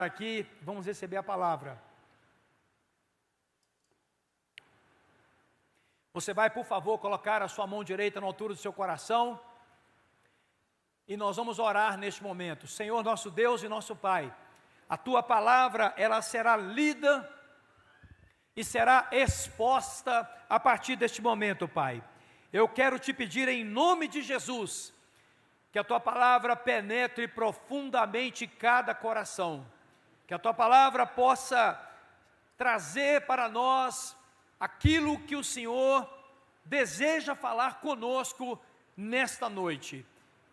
Aqui, vamos receber a palavra. Você vai, por favor, colocar a sua mão direita na altura do seu coração. E nós vamos orar neste momento. Senhor, nosso Deus e nosso Pai, a Tua palavra, ela será lida e será exposta a partir deste momento, Pai. Eu quero te pedir em nome de Jesus, que a Tua palavra penetre profundamente cada coração. Que a Tua palavra possa trazer para nós aquilo que o Senhor deseja falar conosco nesta noite,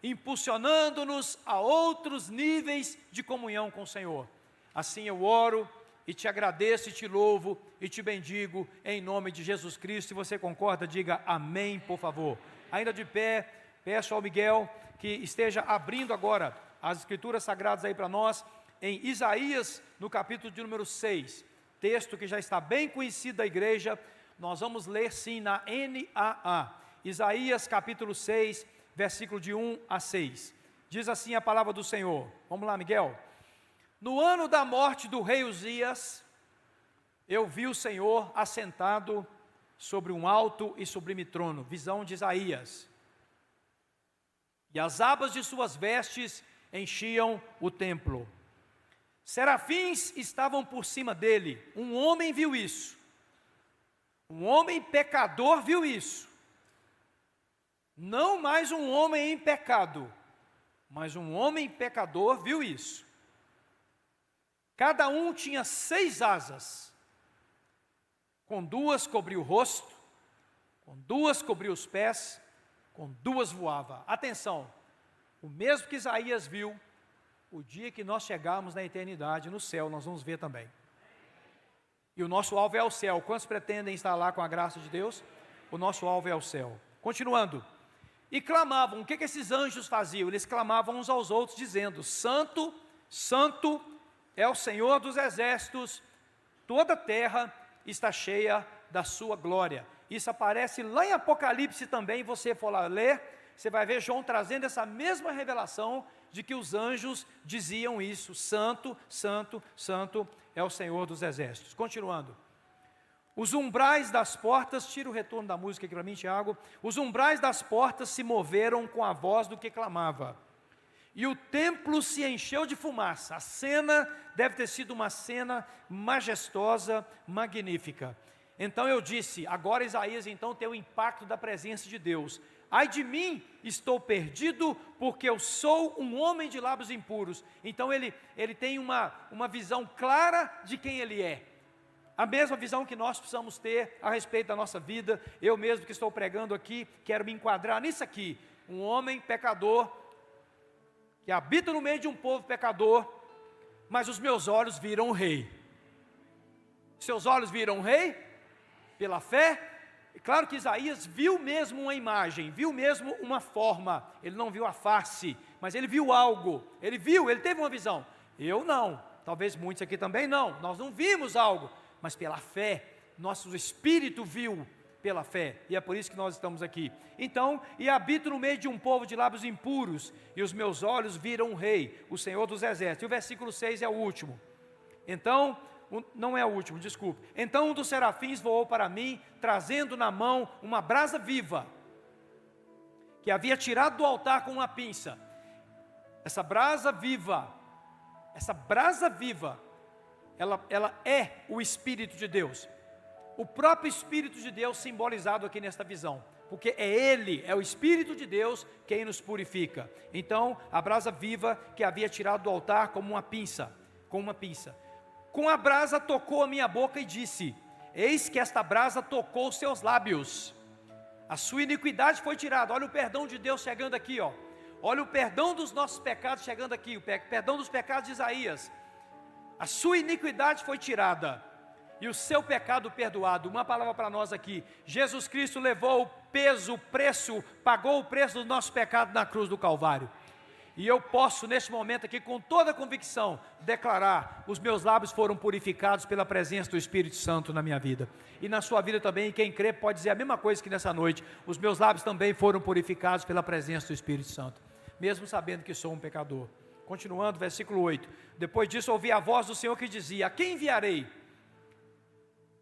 impulsionando-nos a outros níveis de comunhão com o Senhor. Assim eu oro e te agradeço e te louvo e te bendigo em nome de Jesus Cristo. Se você concorda, diga amém, por favor. Ainda de pé, peço ao Miguel que esteja abrindo agora as Escrituras Sagradas aí para nós, em Isaías, no capítulo de número 6, texto que já está bem conhecido da igreja. Nós vamos ler sim na NAA, Isaías capítulo 6, versículo de 1 a 6, diz assim a palavra do Senhor. Vamos lá, Miguel. No ano da morte do rei Uzias, eu vi o Senhor assentado sobre um alto e sublime trono, visão de Isaías, e as abas de suas vestes enchiam o templo. Serafins estavam por cima dele. Um homem viu isso. Um homem pecador viu isso. Não mais um homem em pecado, mas um homem pecador viu isso. Cada um tinha 6 asas. Com 2 cobria o rosto, com 2 cobria os pés, com 2 voava. Atenção, o mesmo que Isaías viu, o dia que nós chegarmos na eternidade, no céu, nós vamos ver também. E o nosso alvo é o céu. Quantos pretendem estar lá com a graça de Deus? O nosso alvo é o céu. Continuando. E clamavam. O que esses anjos faziam? Eles clamavam uns aos outros, dizendo: Santo, Santo é o Senhor dos exércitos, toda a terra está cheia da sua glória. Isso aparece lá em Apocalipse também. Você for lá ler, você vai ver João trazendo essa mesma revelação de que os anjos diziam isso: Santo, Santo, Santo é o Senhor dos exércitos. Continuando. Os umbrais das portas, tira o retorno da música aqui para mim, Tiago. Os umbrais das portas se moveram com a voz do que clamava. E o templo se encheu de fumaça. A cena deve ter sido uma cena majestosa, magnífica. Então eu disse, agora Isaías então tem o impacto da presença de Deus. Ai de mim, estou perdido, porque eu sou um homem de lábios impuros. Então ele tem uma visão clara de quem ele é. A mesma visão que nós precisamos ter a respeito da nossa vida. Eu mesmo que estou pregando aqui, quero me enquadrar nisso aqui. Um homem pecador, que habita no meio de um povo pecador, mas os meus olhos viram o rei. Seus olhos viram o rei? Pela fé? É claro que Isaías viu mesmo uma imagem, viu mesmo uma forma. Ele não viu a face, mas ele viu algo. Ele teve uma visão. Eu não, talvez muitos aqui também não. Nós não vimos algo, mas pela fé, nosso espírito viu pela fé, e é por isso que nós estamos aqui. Então, e habito no meio de um povo de lábios impuros, e os meus olhos viram o rei, o Senhor dos exércitos. E o versículo 6 é o último. Então, não é o último, desculpe. Então um dos serafins voou para mim, trazendo na mão uma brasa viva, que havia tirado do altar com uma pinça. Essa brasa viva, ela é o Espírito de Deus. O próprio Espírito de Deus simbolizado aqui nesta visão, porque é Ele, é o Espírito de Deus quem nos purifica. Então, a brasa viva que havia tirado do altar com uma pinça. Com a brasa tocou a minha boca e disse: eis que esta brasa tocou os seus lábios. A sua iniquidade foi tirada. Olha o perdão de Deus chegando aqui, ó. Olha o perdão dos nossos pecados chegando aqui, o perdão dos pecados de Isaías. A sua iniquidade foi tirada e o seu pecado perdoado. Uma palavra para nós aqui: Jesus Cristo levou o peso, o preço, pagou o preço do nosso pecado na cruz do Calvário. E eu posso neste momento aqui com toda a convicção declarar: os meus lábios foram purificados pela presença do Espírito Santo na minha vida. E na sua vida também, quem crê pode dizer a mesma coisa que nessa noite: os meus lábios também foram purificados pela presença do Espírito Santo. Mesmo sabendo que sou um pecador, Continuando, versículo 8. Depois disso ouvi a voz do Senhor que dizia: a quem enviarei?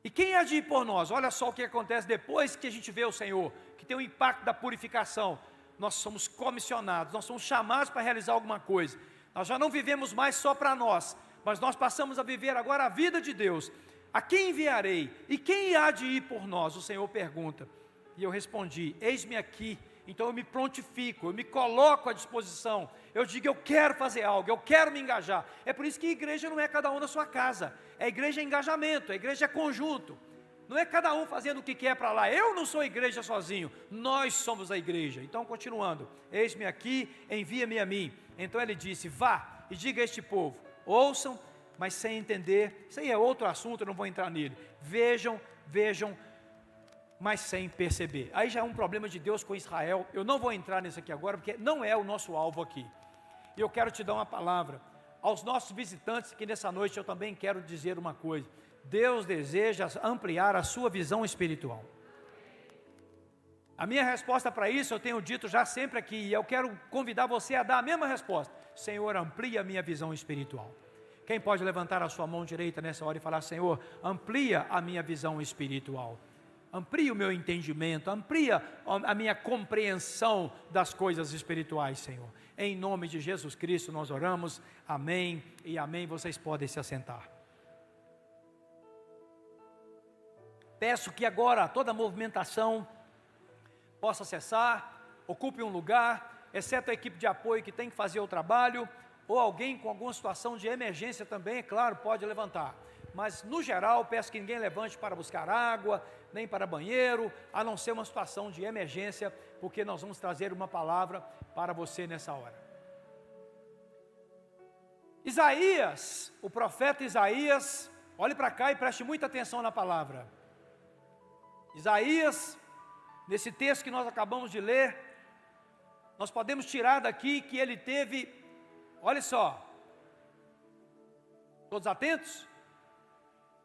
E quem há de ir por nós? Olha só o que acontece depois que a gente vê o Senhor, que tem o impacto da purificação. Nós somos comissionados, nós somos chamados para realizar alguma coisa. Nós já não vivemos mais só para nós, mas nós passamos a viver agora a vida de Deus. A quem enviarei? E quem há de ir por nós? O Senhor pergunta. E eu respondi: eis-me aqui. Então eu me prontifico, eu me coloco à disposição. Eu digo: eu quero fazer algo, eu quero me engajar. É por isso que igreja não é cada um na sua casa. A igreja é engajamento, a igreja é conjunto. Não é cada um fazendo o que quer para lá. Eu não sou igreja sozinho, nós somos a igreja. Então, continuando: eis-me aqui, envia-me a mim. Então ele disse: vá e diga a este povo: ouçam, mas sem entender. Isso aí é outro assunto, eu não vou entrar nele. Vejam, mas sem perceber. Aí já é um problema de Deus com Israel. Eu não vou entrar nisso aqui agora, porque não é o nosso alvo aqui. E eu quero te dar uma palavra aos nossos visitantes, que nessa noite eu também quero dizer uma coisa. Deus deseja ampliar a sua visão espiritual. A minha resposta para isso eu tenho dito já sempre aqui, e eu quero convidar você a dar a mesma resposta: Senhor, amplia a minha visão espiritual. Quem pode levantar a sua mão direita nessa hora e falar: Senhor, amplia a minha visão espiritual, amplia o meu entendimento, amplia a minha compreensão das coisas espirituais, Senhor. Em nome de Jesus Cristo nós oramos, amém e amém. Vocês podem se assentar. Peço que agora toda a movimentação possa cessar, ocupe um lugar, exceto a equipe de apoio que tem que fazer o trabalho, ou alguém com alguma situação de emergência também, é claro, pode levantar. Mas no geral, peço que ninguém levante para buscar água, nem para banheiro, a não ser uma situação de emergência, porque nós vamos trazer uma palavra para você nessa hora. Isaías, o profeta Isaías, olhe para cá e preste muita atenção na palavra. Isaías, nesse texto que nós acabamos de ler, nós podemos tirar daqui que ele teve, olha só, todos atentos?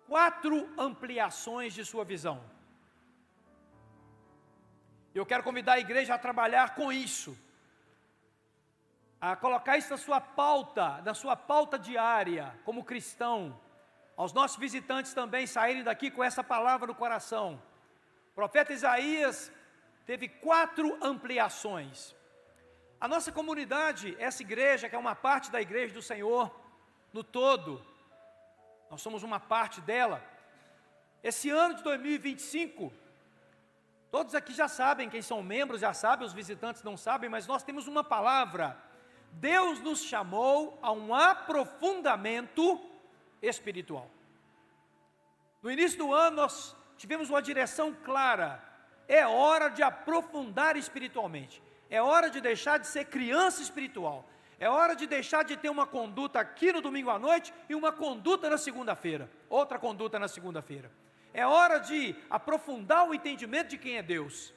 4 ampliações de sua visão. Eu quero convidar a igreja a trabalhar com isso, a colocar isso na sua pauta diária, como cristão, aos nossos visitantes também saírem daqui com essa palavra no coração. O profeta Isaías teve 4 ampliações. A nossa comunidade, essa igreja, que é uma parte da igreja do Senhor, no todo, nós somos uma parte dela. Esse ano de 2025, todos aqui já sabem, quem são membros já sabem, os visitantes não sabem, mas nós temos uma palavra. Deus nos chamou a um aprofundamento espiritual. No início do ano nós tivemos uma direção clara: é hora de aprofundar espiritualmente, é hora de deixar de ser criança espiritual, é hora de deixar de ter uma conduta aqui no domingo à noite e uma conduta na segunda-feira, outra conduta na segunda-feira. É hora de aprofundar o entendimento de quem é Deus,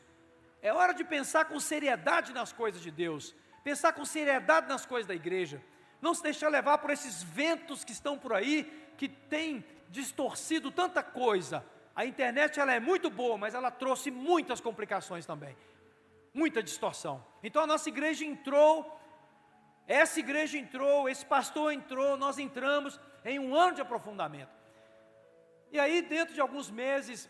é hora de pensar com seriedade nas coisas de Deus, pensar com seriedade nas coisas da igreja, não se deixar levar por esses ventos que estão por aí, que têm distorcido tanta coisa. A internet ela é muito boa, mas ela trouxe muitas complicações também, muita distorção. Então a nossa igreja entrou, essa igreja entrou, esse pastor entrou, nós entramos em um ano de aprofundamento. E aí dentro de alguns meses,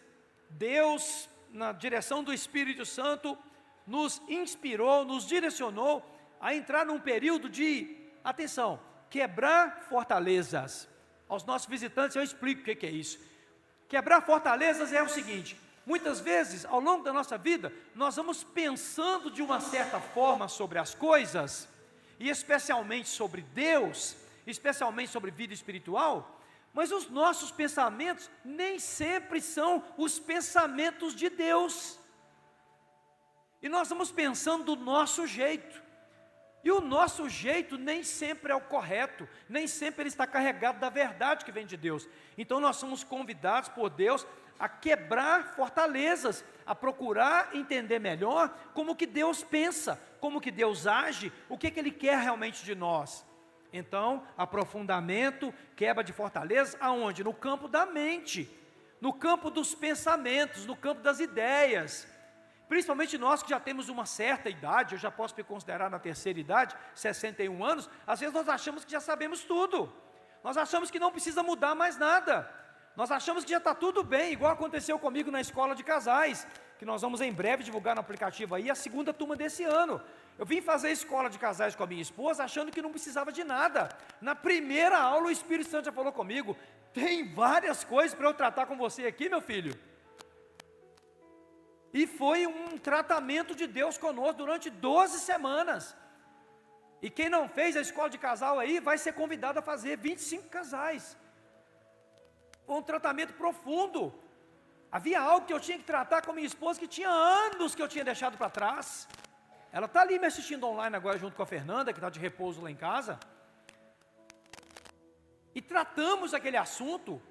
Deus, na direção do Espírito Santo, nos inspirou, nos direcionou a entrar num período de, atenção, quebrar fortalezas. Aos nossos visitantes eu explico o que é isso. Quebrar fortalezas é o seguinte: muitas vezes ao longo da nossa vida nós vamos pensando de uma certa forma sobre as coisas, e especialmente sobre Deus, especialmente sobre vida espiritual, mas os nossos pensamentos nem sempre são os pensamentos de Deus, e nós vamos pensando do nosso jeito, e o nosso jeito nem sempre é o correto, nem sempre ele está carregado da verdade que vem de Deus. Então nós somos convidados por Deus a quebrar fortalezas, a procurar entender melhor como que Deus pensa, como que Deus age, o que Ele quer realmente de nós. Então, aprofundamento, quebra de fortalezas, aonde? No campo da mente, no campo dos pensamentos, no campo das ideias. Principalmente nós que já temos uma certa idade, eu já posso me considerar na terceira idade, 61 anos, às vezes nós achamos que já sabemos tudo, nós achamos que não precisa mudar mais nada, nós achamos que já está tudo bem, igual aconteceu comigo na escola de casais, que nós vamos em breve divulgar no aplicativo aí, a segunda turma desse ano. Eu vim fazer escola de casais com a minha esposa, achando que não precisava de nada. Na primeira aula o Espírito Santo já falou comigo, tem várias coisas para eu tratar com você aqui, meu filho. E foi um tratamento de Deus conosco durante 12 semanas. E quem não fez a escola de casal aí, vai ser convidado a fazer 25 casais. Foi um tratamento profundo. Havia algo que eu tinha que tratar com a minha esposa, que tinha anos que eu tinha deixado para trás. Ela está ali me assistindo online agora, junto com a Fernanda, que está de repouso lá em casa. E tratamos aquele assunto,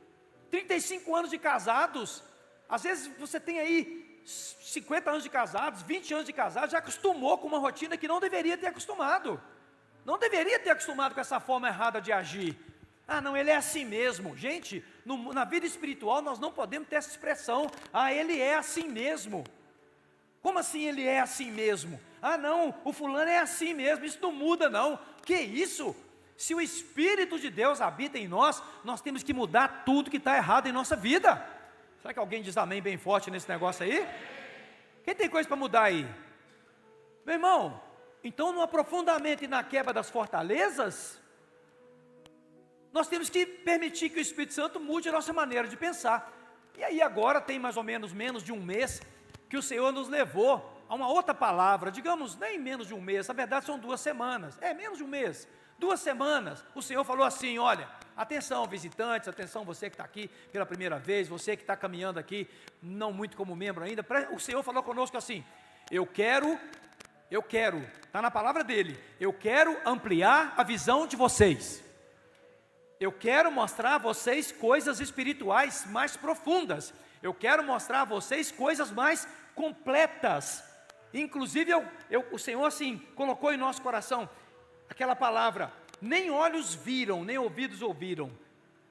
35 anos de casados. Às vezes você tem aí 50 anos de casados, 20 anos de casados, já acostumou com uma rotina que não deveria ter acostumado. Não deveria ter acostumado com essa forma errada de agir. Ah, não, ele é assim mesmo. Gente, na vida espiritual nós não podemos ter essa expressão. Ah, ele é assim mesmo. Como assim ele é assim mesmo? Ah, não, o fulano é assim mesmo, isso não muda não. Que isso? Se o Espírito de Deus habita em nós, nós temos que mudar tudo que está errado em nossa vida. Será que alguém diz amém bem forte nesse negócio aí? Quem tem coisa para mudar aí? Meu irmão, então no aprofundamento e na quebra das fortalezas, nós temos que permitir que o Espírito Santo mude a nossa maneira de pensar. E aí agora tem mais ou menos de um mês, que o Senhor nos levou a uma outra palavra, digamos, nem menos de um mês, na verdade são 2 semanas, menos de um mês, 2 semanas, o Senhor falou assim, olha, atenção visitantes, atenção você que está aqui pela primeira vez, você que está caminhando aqui, não muito como membro ainda, o Senhor falou conosco assim, eu quero, está na palavra dele, eu quero ampliar a visão de vocês, eu quero mostrar a vocês coisas espirituais mais profundas, eu quero mostrar a vocês coisas mais completas, inclusive o Senhor assim, colocou em nosso coração, aquela palavra, nem olhos viram, nem ouvidos ouviram,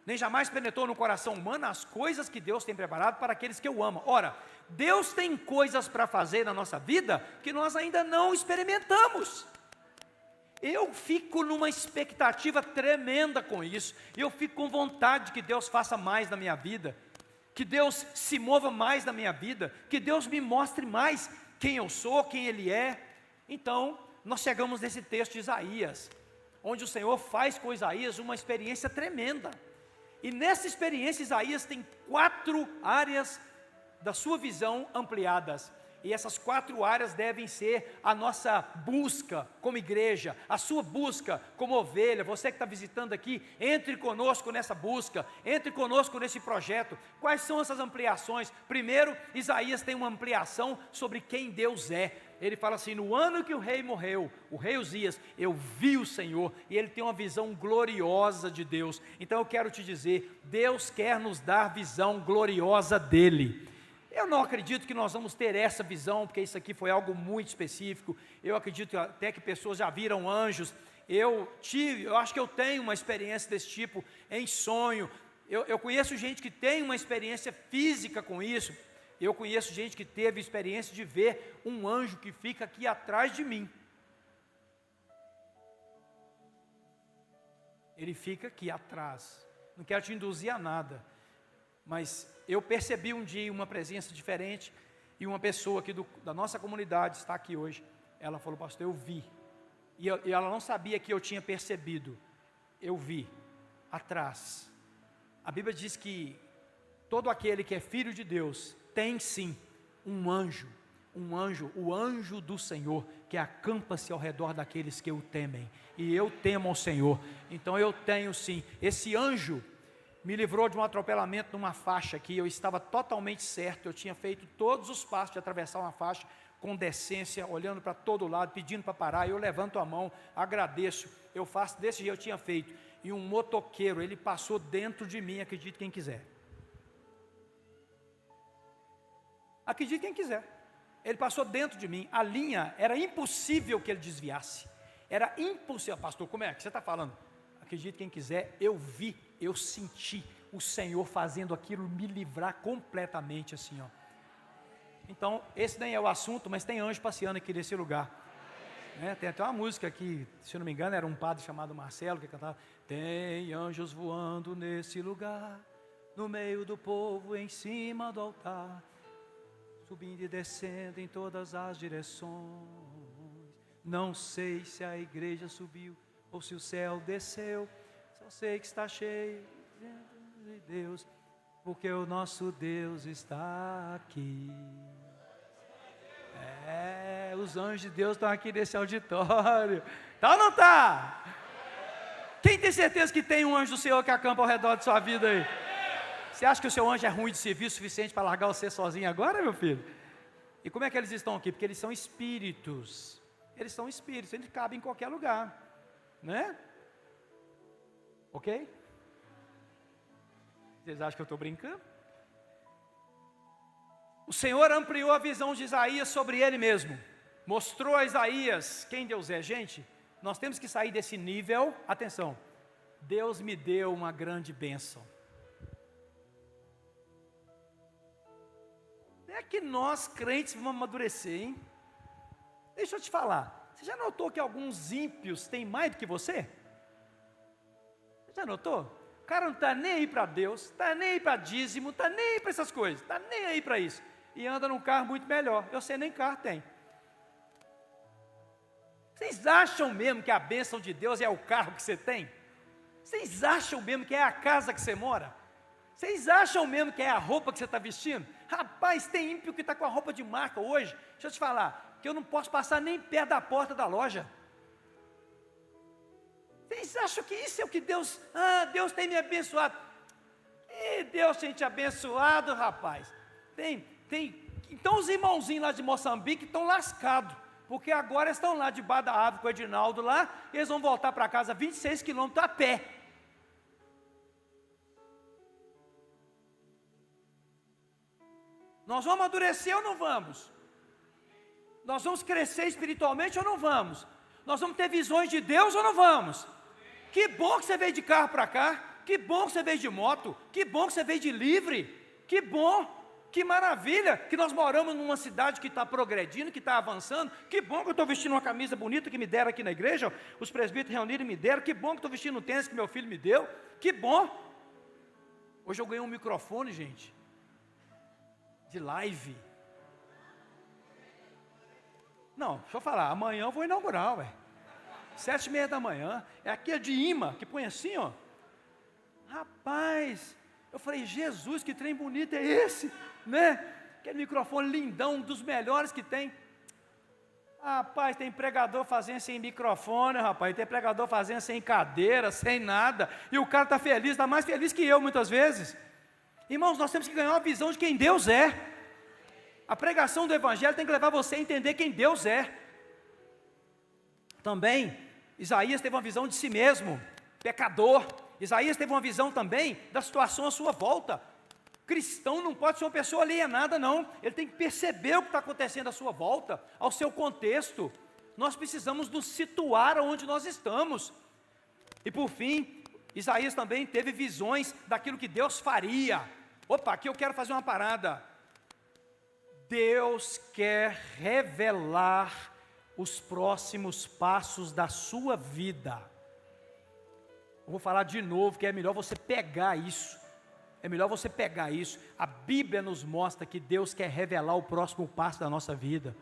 nem jamais penetrou no coração humano as coisas que Deus tem preparado para aqueles que o amam. Ora, Deus tem coisas para fazer na nossa vida, que nós ainda não experimentamos. Eu fico numa expectativa tremenda com isso, eu fico com vontade que Deus faça mais na minha vida, que Deus se mova mais na minha vida, que Deus me mostre mais quem eu sou, quem Ele é. Então, nós chegamos nesse texto de Isaías, onde o Senhor faz com Isaías uma experiência tremenda, e nessa experiência Isaías tem 4 áreas da sua visão ampliadas, e essas 4 áreas devem ser a nossa busca como igreja, a sua busca como ovelha. Você que está visitando aqui, entre conosco nessa busca, entre conosco nesse projeto. Quais são essas ampliações? Primeiro, Isaías tem uma ampliação sobre quem Deus é. Ele fala assim, no ano que o rei morreu, o rei Uzias, eu vi o Senhor, e ele tem uma visão gloriosa de Deus. Então eu quero te dizer, Deus quer nos dar visão gloriosa dEle. Eu não acredito que nós vamos ter essa visão, porque isso aqui foi algo muito específico. Eu acredito até que pessoas já viram anjos. Eu acho que eu tenho uma experiência desse tipo em sonho. Eu conheço gente que tem uma experiência física com isso. Eu conheço gente que teve experiência de ver um anjo que fica aqui atrás de mim. Ele fica aqui atrás. Não quero te induzir a nada, mas eu percebi um dia uma presença diferente, e uma pessoa aqui da nossa comunidade está aqui hoje. Ela falou, pastor, eu vi, e ela não sabia que eu tinha percebido. Eu vi atrás. A Bíblia diz que todo aquele que é filho de Deus tem sim um anjo, o anjo do Senhor, que acampa-se ao redor daqueles que o temem, e eu temo ao Senhor. Então eu tenho sim, esse anjo me livrou de um atropelamento numa faixa que eu estava totalmente certo, eu tinha feito todos os passos de atravessar uma faixa com decência, olhando para todo lado, pedindo para parar. Eu levanto a mão, agradeço, eu faço desse jeito, eu tinha feito, e um motoqueiro, ele passou dentro de mim, acredite quem quiser, ele passou dentro de mim, a linha, era impossível que ele desviasse, era impossível. Pastor, como é que você está falando? Acredite quem quiser, eu vi, eu senti o Senhor fazendo aquilo me livrar completamente assim, ó. Então, esse nem é o assunto, mas tem anjo passeando aqui nesse lugar. Tem até uma música aqui, se eu não me engano, era um padre chamado Marcelo que cantava: tem anjos voando nesse lugar, no meio do povo, em cima do altar, subindo e descendo em todas as direções. Não sei se a igreja subiu ou se o céu desceu, só sei que está cheio de Deus, porque o nosso Deus está aqui. Os anjos de Deus estão aqui nesse auditório. Tá ou não tá? Quem tem certeza que tem um anjo do Senhor que acampa ao redor de sua vida aí? Você acha que o seu anjo é ruim de serviço suficiente para largar você sozinho agora, meu filho? E como é que eles estão aqui? Porque eles são espíritos. Eles são espíritos, eles cabem em qualquer lugar, né? Ok? Vocês acham que eu estou brincando? O Senhor ampliou a visão de Isaías sobre ele mesmo. Mostrou a Isaías quem Deus é. Gente, nós temos que sair desse nível. Atenção, Deus me deu uma grande bênção. É que nós crentes vamos amadurecer, hein? Deixa eu te falar, você já notou que alguns ímpios têm mais do que você? Você já notou? O cara não está nem aí para Deus, está nem aí para dízimo, está nem aí para essas coisas, está nem aí para isso. E anda num carro muito melhor. Eu sei, nem carro tem. Vocês acham mesmo que a bênção de Deus é o carro que você tem? Vocês acham mesmo que é a casa que você mora? Vocês acham mesmo que é a roupa que você está vestindo? Rapaz, tem ímpio que está com a roupa de marca hoje. Deixa eu te falar, que eu não posso passar nem perto da porta da loja. Vocês acham que isso é o que Deus... Deus tem me abençoado. E Deus tem te abençoado, rapaz. Então os irmãozinhos lá de Moçambique estão lascados, porque agora estão lá debaixo da árvore com o Edinaldo lá, e eles vão voltar para casa 26 quilômetros a pé. Nós vamos amadurecer ou não vamos? Nós vamos crescer espiritualmente ou não vamos? Nós vamos ter visões de Deus ou não vamos? Que bom que você veio de carro para cá, que bom que você veio de moto, que bom que você veio de livre, que bom, que maravilha, que nós moramos numa cidade que está progredindo, que está avançando, que bom que eu estou vestindo uma camisa bonita que me deram aqui na igreja, os presbíteros reuniram e me deram, que bom que estou vestindo um tênis que meu filho me deu, que bom. Hoje eu ganhei um microfone, gente, de live. Não, deixa eu falar, amanhã eu vou inaugurar, 7h30 da manhã, é aquele de imã, que põe assim, ó. Rapaz, eu falei, Jesus, que trem bonito é esse, né? Aquele microfone lindão, um dos melhores que tem. Rapaz, tem pregador fazendo sem microfone, rapaz, tem pregador fazendo sem cadeira, sem nada, e o cara está feliz, está mais feliz que eu muitas vezes. Irmãos, nós temos que ganhar uma visão de quem Deus é. A pregação do Evangelho tem que levar você a entender quem Deus é. Também, Isaías teve uma visão de si mesmo, pecador. Isaías teve uma visão também da situação à sua volta. Cristão não pode ser uma pessoa alienada, não. Ele tem que perceber o que está acontecendo à sua volta, ao seu contexto. Nós precisamos nos situar onde nós estamos. E por fim, Isaías também teve visões daquilo que Deus faria. Opa, aqui eu quero fazer uma parada. Deus quer revelar os próximos passos da sua vida. Eu vou falar de novo, que é melhor você pegar isso. É melhor você pegar isso. A Bíblia nos mostra que Deus quer revelar o próximo passo da nossa vida.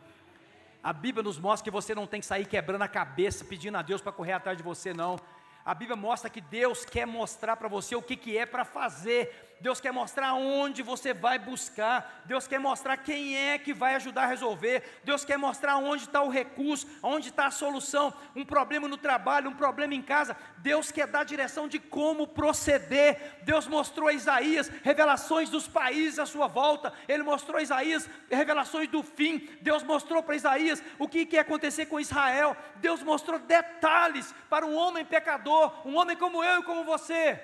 A Bíblia nos mostra que você não tem que sair quebrando a cabeça, pedindo a Deus para correr atrás de você, não. A Bíblia mostra que Deus quer mostrar para você o que é para fazer. Deus quer mostrar onde você vai buscar. Deus quer mostrar quem é que vai ajudar a resolver. Deus quer mostrar onde está o recurso, onde está a solução. Um problema no trabalho, um problema em casa. Deus quer dar direção de como proceder. Deus mostrou a Isaías revelações dos países à sua volta. Ele mostrou a Isaías revelações do fim. Deus mostrou para Isaías o que ia acontecer com Israel. Deus mostrou detalhes para um homem pecador, um homem como eu e como você,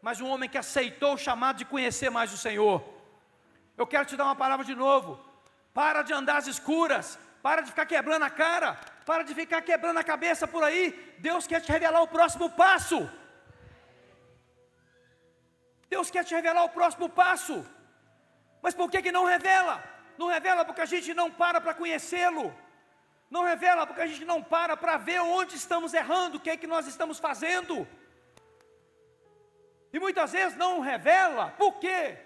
mas um homem que aceitou o chamado de conhecer mais o Senhor. Eu quero te dar uma palavra de novo. Para de andar às escuras, para de ficar quebrando a cara, para de ficar quebrando a cabeça por aí. Deus quer te revelar o próximo passo. Deus quer te revelar o próximo passo. Mas por que não revela? Não revela porque a gente não para conhecê-lo. Não revela porque a gente não para ver onde estamos errando, o que é que nós estamos fazendo. E muitas vezes não revela, por quê?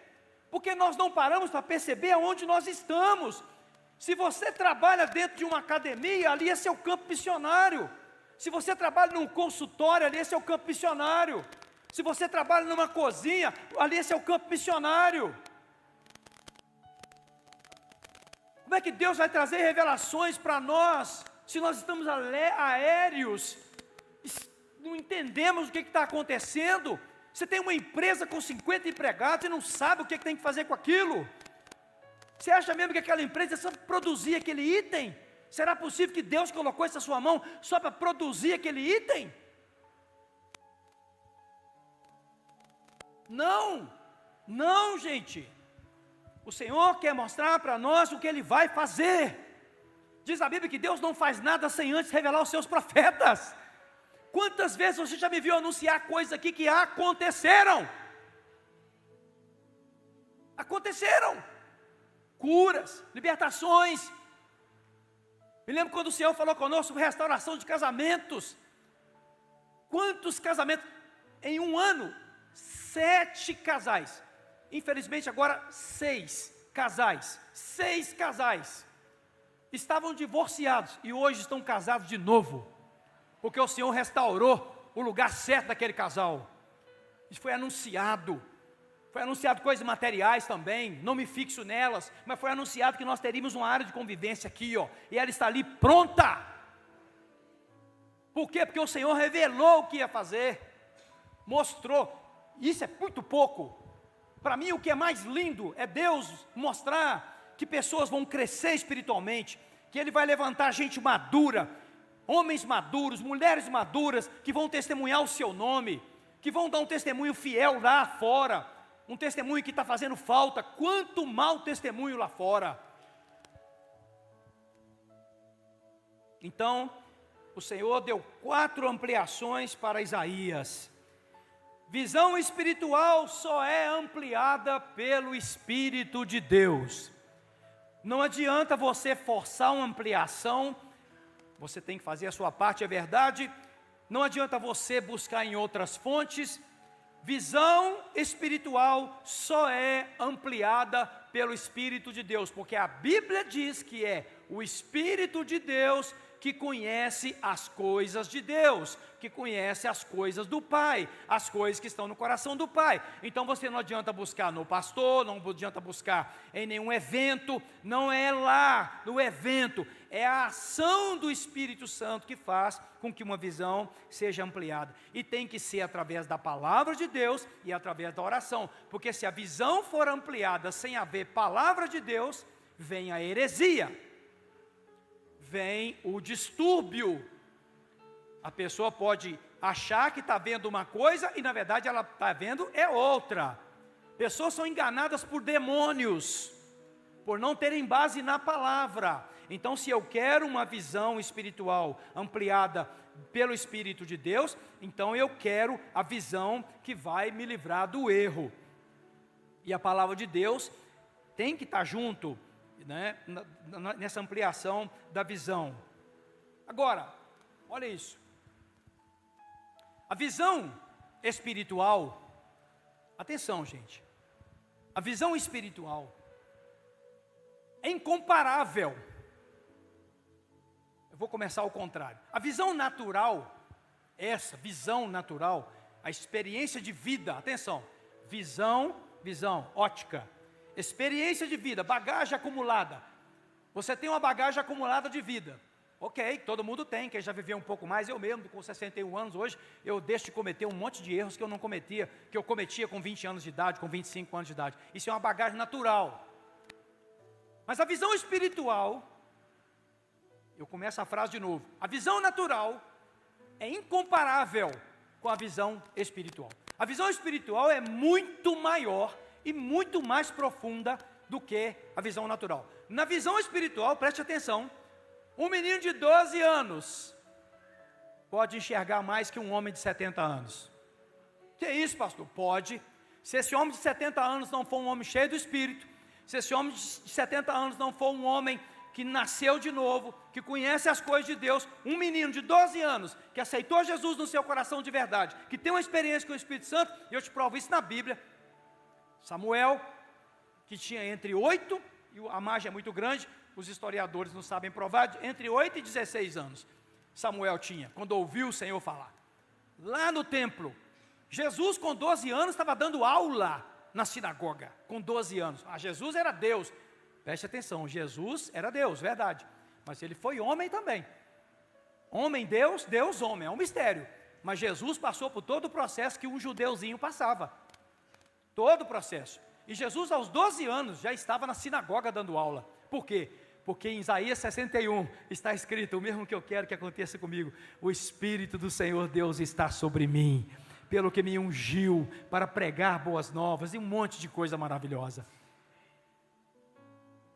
Porque nós não paramos para perceber aonde nós estamos. Se você trabalha dentro de uma academia, ali é seu campo missionário. Se você trabalha num consultório, ali é seu campo missionário. Se você trabalha numa cozinha, ali é seu campo missionário. Como é que Deus vai trazer revelações para nós, se nós estamos aéreos, não entendemos o que está acontecendo? Você tem uma empresa com 50 empregados e não sabe o que tem que fazer com aquilo. Você acha mesmo que aquela empresa só produzir aquele item? Será possível que Deus colocou isso na sua mão só para produzir aquele item? Não, não, gente. O Senhor quer mostrar para nós o que Ele vai fazer. Diz a Bíblia que Deus não faz nada sem antes revelar os seus profetas. Quantas vezes você já me viu anunciar coisas aqui que aconteceram? Aconteceram. Curas, libertações. Me lembro quando o Senhor falou conosco sobre restauração de casamentos. Quantos casamentos? Em um ano, 7 casais. Infelizmente agora 6 casais. 6 casais. Estavam divorciados e hoje estão casados de novo. Porque o Senhor restaurou o lugar certo daquele casal. Isso foi anunciado. Foi anunciado coisas materiais também, não me fixo nelas, mas foi anunciado que nós teríamos uma área de convivência aqui, ó, e ela está ali pronta. Por quê? Porque o Senhor revelou o que ia fazer, mostrou. Isso é muito pouco. Para mim o que é mais lindo é Deus mostrar que pessoas vão crescer espiritualmente, que Ele vai levantar gente madura, homens maduros, mulheres maduras, que vão testemunhar o seu nome, que vão dar um testemunho fiel lá fora, um testemunho que está fazendo falta. Quanto mau testemunho lá fora. Então, o Senhor deu 4 ampliações para Isaías. Visão espiritual só é ampliada pelo Espírito de Deus. Não adianta você forçar uma ampliação, você tem que fazer a sua parte, é verdade. Não adianta você buscar em outras fontes. Visão espiritual só é ampliada pelo Espírito de Deus, porque a Bíblia diz que é o Espírito de Deus que conhece as coisas de Deus, que conhece as coisas do Pai, as coisas que estão no coração do Pai. Então você não adianta buscar no pastor, não adianta buscar em nenhum evento, não é lá no evento, é a ação do Espírito Santo que faz com que uma visão seja ampliada. E tem que ser através da palavra de Deus e através da oração, porque se a visão for ampliada sem haver palavra de Deus, vem a heresia, vem o distúrbio. A pessoa pode achar que está vendo uma coisa e na verdade ela está vendo é outra. Pessoas são enganadas por demônios, por não terem base na palavra. Então, se eu quero uma visão espiritual ampliada pelo Espírito de Deus, então eu quero a visão que vai me livrar do erro. E a palavra de Deus tem que estar junto, né, nessa ampliação da visão. Agora, olha isso. A visão espiritual, atenção, gente. A visão espiritual é incomparável. Eu vou começar ao contrário. A visão natural, essa visão natural, a experiência de vida, atenção, visão, ótica, experiência de vida, bagagem acumulada. Você tem uma bagagem acumulada de vida. Ok, todo mundo tem, quem já viveu um pouco mais, eu mesmo, com 61 anos hoje, eu deixo de cometer um monte de erros que eu não cometia, que eu cometia com 20 anos de idade, com 25 anos de idade. Isso é uma bagagem natural. Mas a visão espiritual, eu começo a frase de novo, a visão natural é incomparável com a visão espiritual. A visão espiritual é muito maior e muito mais profunda do que a visão natural. Na visão espiritual, preste atenção, um menino de 12 anos pode enxergar mais que um homem de 70 anos. Que isso, pastor? Pode. Se esse homem de 70 anos não for um homem cheio do Espírito, Se esse homem de 70 anos não for um homem que nasceu de novo, que conhece as coisas de Deus, um menino de 12 anos, que aceitou Jesus no seu coração de verdade, que tem uma experiência com o Espírito Santo, e eu te provo isso na Bíblia. Samuel, que tinha entre 8, e a margem é muito grande, os historiadores não sabem provar, entre 8 e 16 anos, Samuel tinha, quando ouviu o Senhor falar. Lá no templo, Jesus com 12 anos estava dando aula na sinagoga, com 12 anos. Jesus era Deus, preste atenção, Jesus era Deus, verdade, mas ele foi homem também. Homem Deus, Deus homem, é um mistério. Mas Jesus passou por todo o processo que um judeuzinho passava, todo o processo. E Jesus aos 12 anos já estava na sinagoga dando aula. Por quê? Porque em Isaías 61 está escrito, o mesmo que eu quero que aconteça comigo: o Espírito do Senhor Deus está sobre mim, pelo que me ungiu para pregar boas novas, e um monte de coisa maravilhosa.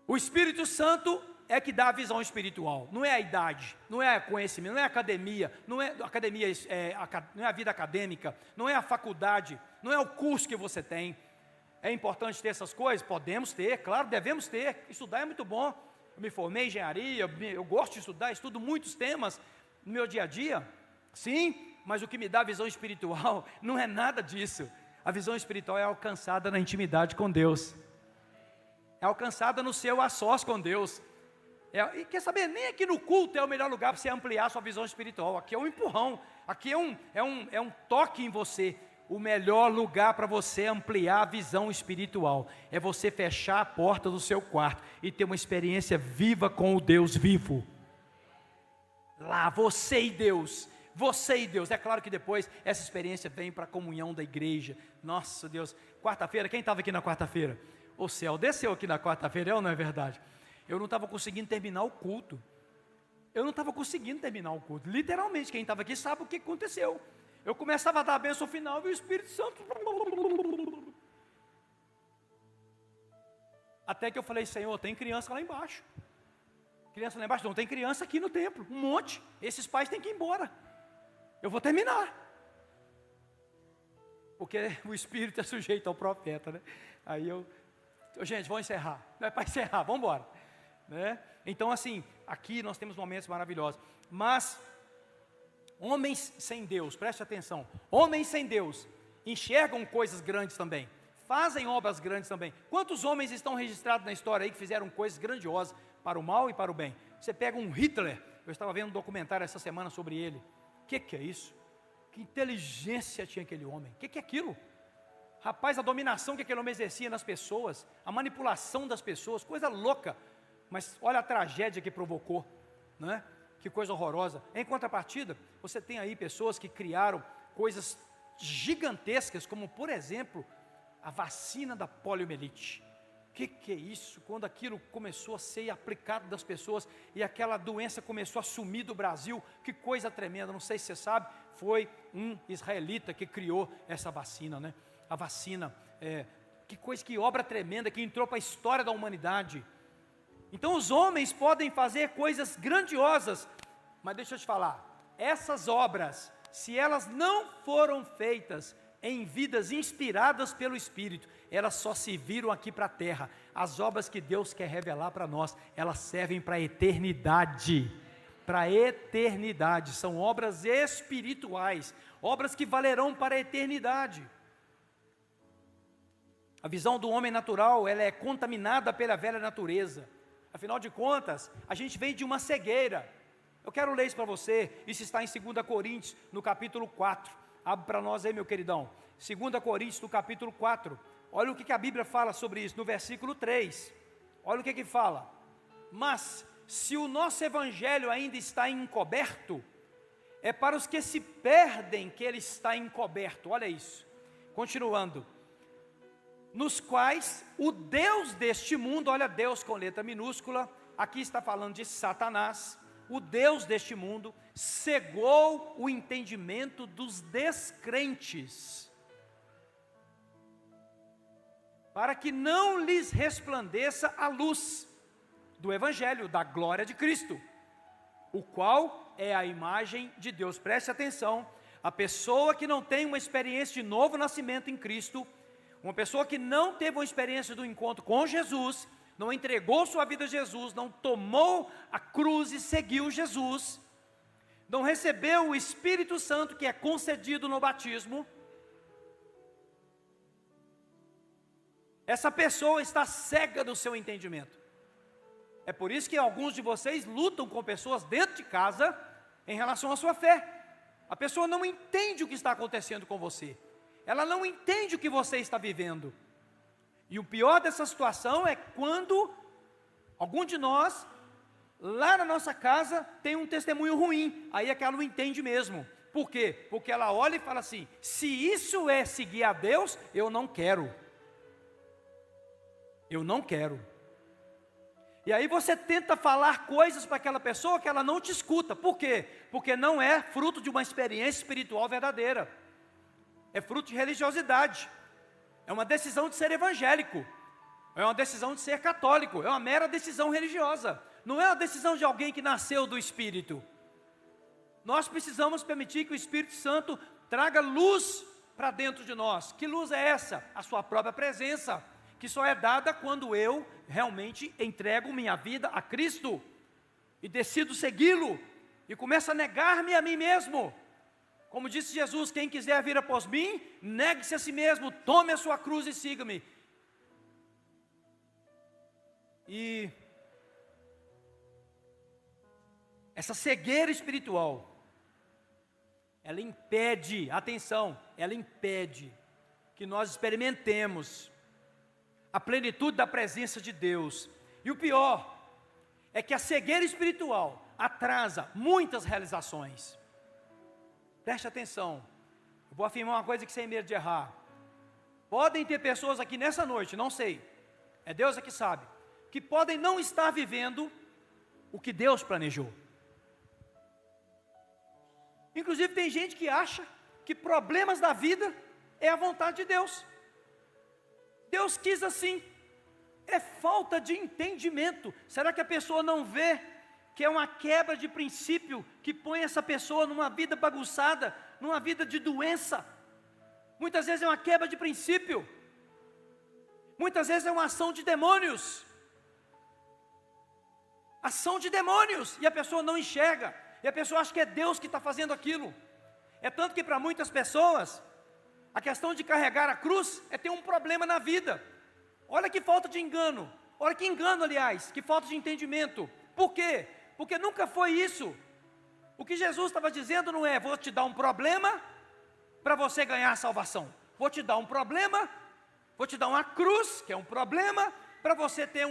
O Espírito Santo é que dá a visão espiritual, não é a idade, não é conhecimento, não é academia, não é a vida acadêmica, não é a faculdade, não é o curso que você tem. É importante ter essas coisas? Podemos ter, claro, devemos ter. Estudar é muito bom. Eu me formei em engenharia, eu gosto de estudar, estudo muitos temas no meu dia a dia, sim, mas o que me dá a visão espiritual não é nada disso. A visão espiritual é alcançada na intimidade com Deus, é alcançada no seu a sós com Deus. E quer saber, nem aqui no culto é o melhor lugar para você ampliar a sua visão espiritual. Aqui é um empurrão, aqui é um toque em você. O melhor lugar para você ampliar a visão espiritual é você fechar a porta do seu quarto e ter uma experiência viva com o Deus vivo. Lá, você e Deus. É claro que depois essa experiência vem para a comunhão da igreja. Nossa Deus, quarta-feira, quem estava aqui na quarta-feira? O céu desceu aqui na quarta-feira, é ou não é verdade? Eu não estava conseguindo terminar o culto. Literalmente, quem estava aqui sabe o que aconteceu. Eu começava a dar a bênção final e o Espírito Santo... Até que eu falei: Senhor, tem criança lá embaixo. Criança lá embaixo? Não, tem criança aqui no templo, um monte. Esses pais têm que ir embora. Eu vou terminar. Porque o Espírito é sujeito ao profeta, né? Aí gente, vamos encerrar. Não é para encerrar, vamos embora. Né? Então assim, aqui nós temos momentos maravilhosos. Mas... homens sem Deus, preste atenção, homens sem Deus enxergam coisas grandes também, fazem obras grandes também. Quantos homens estão registrados na história aí que fizeram coisas grandiosas para o mal e para o bem? Você pega um Hitler, eu estava vendo um documentário essa semana sobre ele. O que é isso? Que inteligência tinha aquele homem? O que é aquilo? Rapaz, a dominação que aquele homem exercia nas pessoas, a manipulação das pessoas, coisa louca. Mas olha a tragédia que provocou, não é? Que coisa horrorosa. Em contrapartida, você tem aí pessoas que criaram coisas gigantescas, como por exemplo, a vacina da poliomielite. O que é isso? Quando aquilo começou a ser aplicado das pessoas e aquela doença começou a sumir do Brasil, que coisa tremenda, não sei se você sabe, foi um israelita que criou essa vacina, né? A vacina, que coisa, que obra tremenda, que entrou para a história da humanidade. Então os homens podem fazer coisas grandiosas, mas deixa eu te falar, essas obras, se elas não foram feitas em vidas inspiradas pelo Espírito, elas só se viram aqui para a terra. As obras que Deus quer revelar para nós, elas servem para a eternidade, são obras espirituais, obras que valerão para a eternidade. A visão do homem natural, ela é contaminada pela velha natureza. Afinal de contas, a gente vem de uma cegueira. Eu quero ler isso para você. Isso está em 2 Coríntios, no capítulo 4. Abre para nós aí, meu queridão. 2 Coríntios, no capítulo 4. Olha o que a Bíblia fala sobre isso, no versículo 3. Olha o que fala. Mas, se o nosso evangelho ainda está encoberto, é para os que se perdem que ele está encoberto. Olha isso. Continuando. Nos quais o Deus deste mundo, olha, Deus com letra minúscula, aqui está falando de Satanás, o Deus deste mundo cegou o entendimento dos descrentes, para que não lhes resplandeça a luz do Evangelho, da glória de Cristo, o qual é a imagem de Deus. Preste atenção, a pessoa que não tem uma experiência de novo nascimento em Cristo, Uma pessoa que não teve uma experiência do encontro com Jesus, não entregou sua vida a Jesus, não tomou a cruz e seguiu Jesus, não recebeu o Espírito Santo que é concedido no batismo, essa pessoa está cega do seu entendimento. É por isso que alguns de vocês lutam com pessoas dentro de casa em relação à sua fé. A pessoa não entende o que está acontecendo com você. Ela não entende o que você está vivendo. E o pior dessa situação é quando algum de nós, lá na nossa casa, tem um testemunho ruim. Aí é que ela não entende mesmo. Por quê? Porque ela olha e fala assim: se isso é seguir a Deus, eu não quero. Eu não quero. E aí você tenta falar coisas para aquela pessoa que ela não te escuta. Por quê? Porque não é fruto de uma experiência espiritual verdadeira. É fruto de religiosidade. É uma decisão de ser evangélico. É uma decisão de ser católico. É uma mera decisão religiosa. Não é uma decisão de alguém que nasceu do Espírito. Nós precisamos permitir que o Espírito Santo traga luz para dentro de nós. Que luz é essa? A sua própria presença, que só é dada quando eu realmente entrego minha vida a Cristo e decido segui-lo e começo a negar-me a mim mesmo. Como disse Jesus: quem quiser vir após mim, negue-se a si mesmo, tome a sua cruz e siga-me. E essa cegueira espiritual, ela impede, atenção, ela impede que nós experimentemos a plenitude da presença de Deus. E o pior é que a cegueira espiritual atrasa muitas realizações. Preste atenção, eu vou afirmar uma coisa que sem medo de errar. Podem ter pessoas aqui nessa noite, não sei, é Deus é que sabe, que podem não estar vivendo o que Deus planejou. Inclusive tem gente que acha que problemas da vida é a vontade de Deus. Deus quis assim. É falta de entendimento. Será que a pessoa não vê que é uma quebra de princípio que põe essa pessoa numa vida bagunçada, numa vida de doença? Muitas vezes é uma quebra de princípio. Muitas vezes é uma ação de demônios. Ação de demônios. E a pessoa não enxerga. E a pessoa acha que é Deus que está fazendo aquilo. É tanto que para muitas pessoas, a questão de carregar a cruz é ter um problema na vida. Olha que falta de engano. Olha que engano, aliás, que falta de entendimento. Por quê? Porque nunca foi isso. O que Jesus estava dizendo não é: vou te dar um problema para você ganhar a salvação. Vou te dar um problema, vou te dar uma cruz, que é um problema, para você ter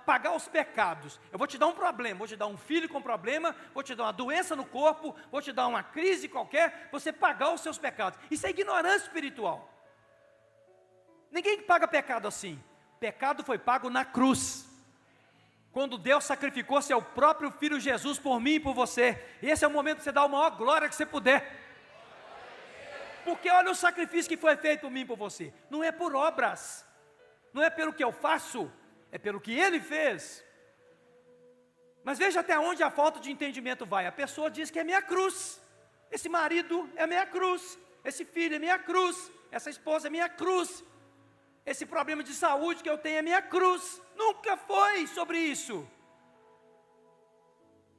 pagar os pecados. Eu vou te dar um problema, vou te dar um filho com problema, vou te dar uma doença no corpo, vou te dar uma crise qualquer, você pagar os seus pecados. Isso é ignorância espiritual. Ninguém paga pecado assim. Pecado foi pago na cruz, quando Deus sacrificou seu próprio Filho Jesus por mim e por você. Esse é o momento de você dar a maior glória que você puder. Porque olha o sacrifício que foi feito por mim e por você. Não é por obras, não é pelo que eu faço, é pelo que Ele fez. Mas veja até onde a falta de entendimento vai. A pessoa diz que é minha cruz. Esse marido é minha cruz. Esse filho é minha cruz. Essa esposa é minha cruz. Esse problema de saúde que eu tenho é minha cruz. Nunca foi sobre isso.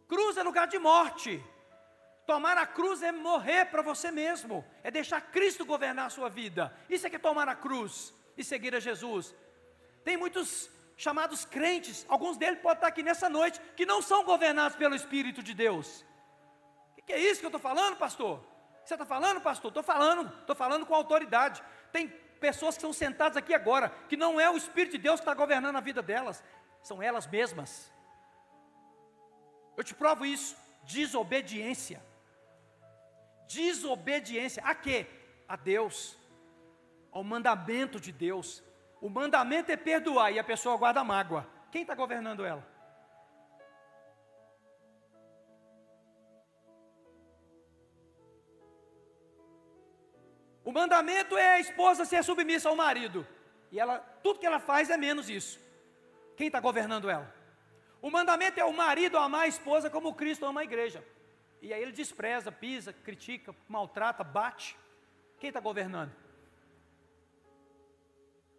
Cruz é lugar de morte. Tomar a cruz é morrer para você mesmo. É deixar Cristo governar a sua vida. Isso é que é tomar a cruz e seguir a Jesus. Tem muitos chamados crentes, alguns deles podem estar aqui nessa noite, que não são governados pelo Espírito de Deus. O que é isso que eu estou falando, pastor? Você está falando, pastor? Estou falando com autoridade. Tem pessoas que são sentadas aqui agora, que não é o Espírito de Deus que está governando a vida delas, são elas mesmas. Eu te provo isso. Desobediência. Desobediência a quê? A Deus, ao mandamento de Deus. O mandamento é perdoar e a pessoa guarda mágoa. Quem está governando ela? O mandamento é a esposa ser submissa ao marido. E ela, tudo que ela faz é menos isso. Quem está governando ela? O mandamento é o marido amar a esposa como Cristo ama a igreja. E aí ele despreza, pisa, critica, maltrata, bate. Quem está governando?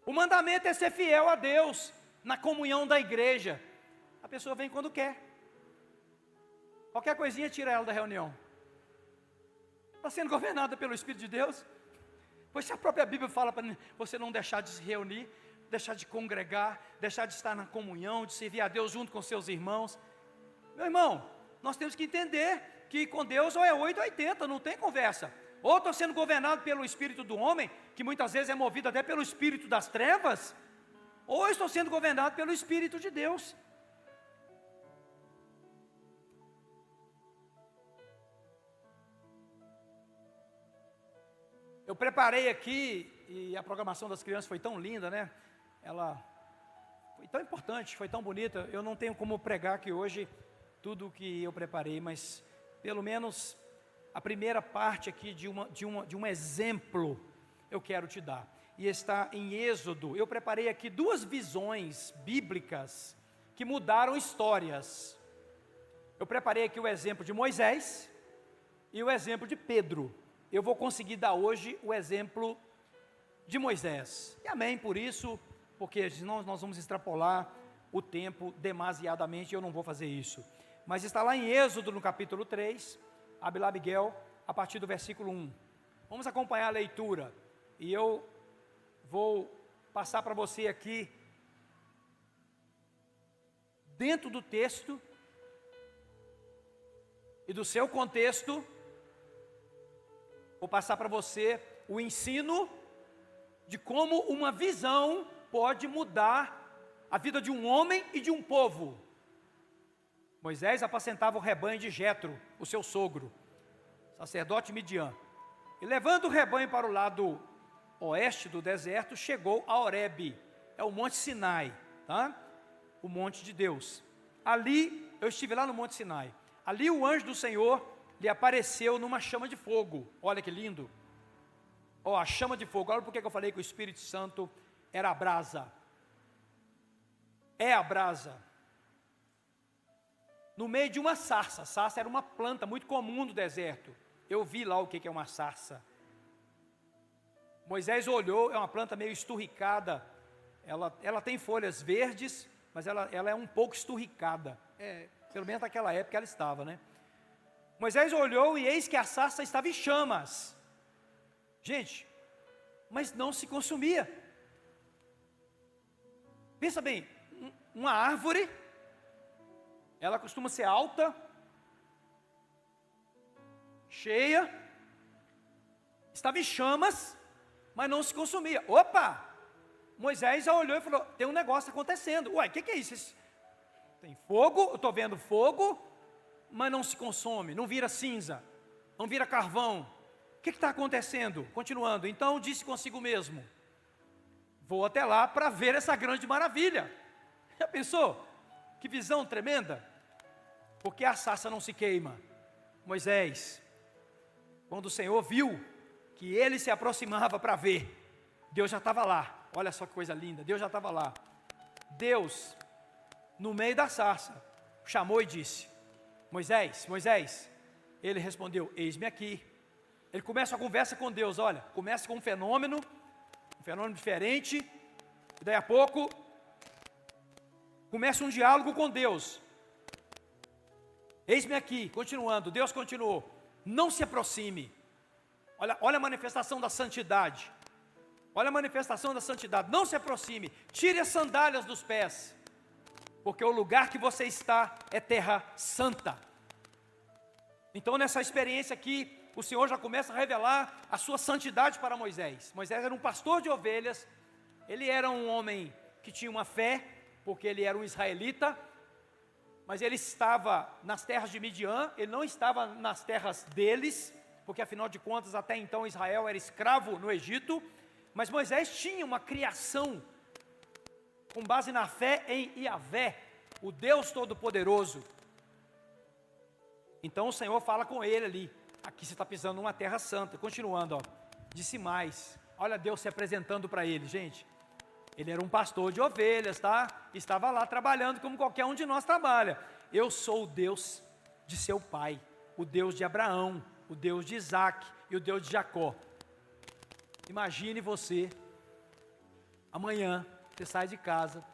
O mandamento é ser fiel a Deus, na comunhão da igreja. A pessoa vem quando quer. Qualquer coisinha tira ela da reunião. Está sendo governada pelo Espírito de Deus? Pois se a própria Bíblia fala para você não deixar de se reunir, deixar de congregar, deixar de estar na comunhão, de servir a Deus junto com seus irmãos. Meu irmão, nós temos que entender que com Deus ou é 8 ou 80, não tem conversa. Ou estou sendo governado pelo espírito do homem, que muitas vezes é movido até pelo espírito das trevas, ou estou sendo governado pelo Espírito de Deus. Eu preparei aqui, e a programação das crianças foi tão linda, né? Ela foi tão importante, foi tão bonita. Eu não tenho como pregar aqui hoje tudo o que eu preparei, mas pelo menos a primeira parte aqui de um exemplo eu quero te dar. E está em Êxodo. Eu preparei aqui 2 visões bíblicas que mudaram histórias. Eu preparei aqui o exemplo de Moisés e o exemplo de Pedro. Eu vou conseguir dar hoje o exemplo de Moisés. E amém por isso, porque senão nós vamos extrapolar o tempo demasiadamente, eu não vou fazer isso. Mas está lá em Êxodo, no capítulo 3, abre lá, Miguel, a partir do versículo 1. Vamos acompanhar a leitura, e eu vou passar para você aqui, dentro do texto, e do seu contexto, vou passar para você o ensino de como uma visão pode mudar a vida de um homem e de um povo. Moisés apacentava o rebanho de Jetro, o seu sogro, sacerdote Midian. E levando o rebanho para o lado oeste do deserto, chegou a Horebe, é o Monte Sinai, tá? O monte de Deus. Ali, eu estive lá no Monte Sinai. Ali o anjo do Senhor lhe apareceu numa chama de fogo. Olha que lindo. Ó, a chama de fogo. Olha porque eu falei que o Espírito Santo era a brasa. É a brasa. No meio de uma sarça. A sarça era uma planta muito comum no deserto. Eu vi lá o que é uma sarça. Moisés olhou, é uma planta meio esturricada. Ela tem folhas verdes, mas ela é um pouco esturricada. Pelo menos naquela época ela estava, né? Moisés olhou e eis que a sarça estava em chamas. Gente, mas não se consumia. Pensa bem, uma árvore, ela costuma ser alta, cheia, estava em chamas, mas não se consumia. Opa! Moisés já olhou e falou, tem um negócio acontecendo. Uai, o que é isso? Tem fogo, eu estou vendo fogo, mas não se consome, não vira cinza, não vira carvão. O que está acontecendo? Continuando, então disse consigo mesmo, vou até lá para ver essa grande maravilha. Já pensou? Que visão tremenda. Porque a sarça não se queima. Moisés, quando o Senhor viu que ele se aproximava para ver, Deus já estava lá. Olha só que coisa linda, Deus já estava lá. Deus, no meio da sarça, chamou e disse, Moisés, Moisés. Ele respondeu, eis-me aqui. Ele começa a conversa com Deus, olha, começa com um fenômeno diferente, e daí a pouco, começa um diálogo com Deus. Eis-me aqui, continuando, Deus continuou, não se aproxime. Olha a manifestação da santidade. Olha a manifestação da santidade, não se aproxime, tire as sandálias dos pés, porque o lugar que você está é terra santa. Então nessa experiência aqui, o Senhor já começa a revelar a sua santidade para Moisés. Moisés era um pastor de ovelhas, ele era um homem que tinha uma fé, porque ele era um israelita, mas ele estava nas terras de Midian, ele não estava nas terras deles, porque afinal de contas até então Israel era escravo no Egito, mas Moisés tinha uma criação com base na fé em Yahvé, o Deus Todo-Poderoso. Então o Senhor fala com ele ali, aqui você está pisando numa terra santa. Continuando, ó, disse mais, olha Deus se apresentando para ele, gente. Ele era um pastor de ovelhas, tá? Estava lá trabalhando como qualquer um de nós trabalha. Eu sou o Deus de seu pai, o Deus de Abraão, o Deus de Isaac e o Deus de Jacó. Imagine você, Amanhã, você sai de casa,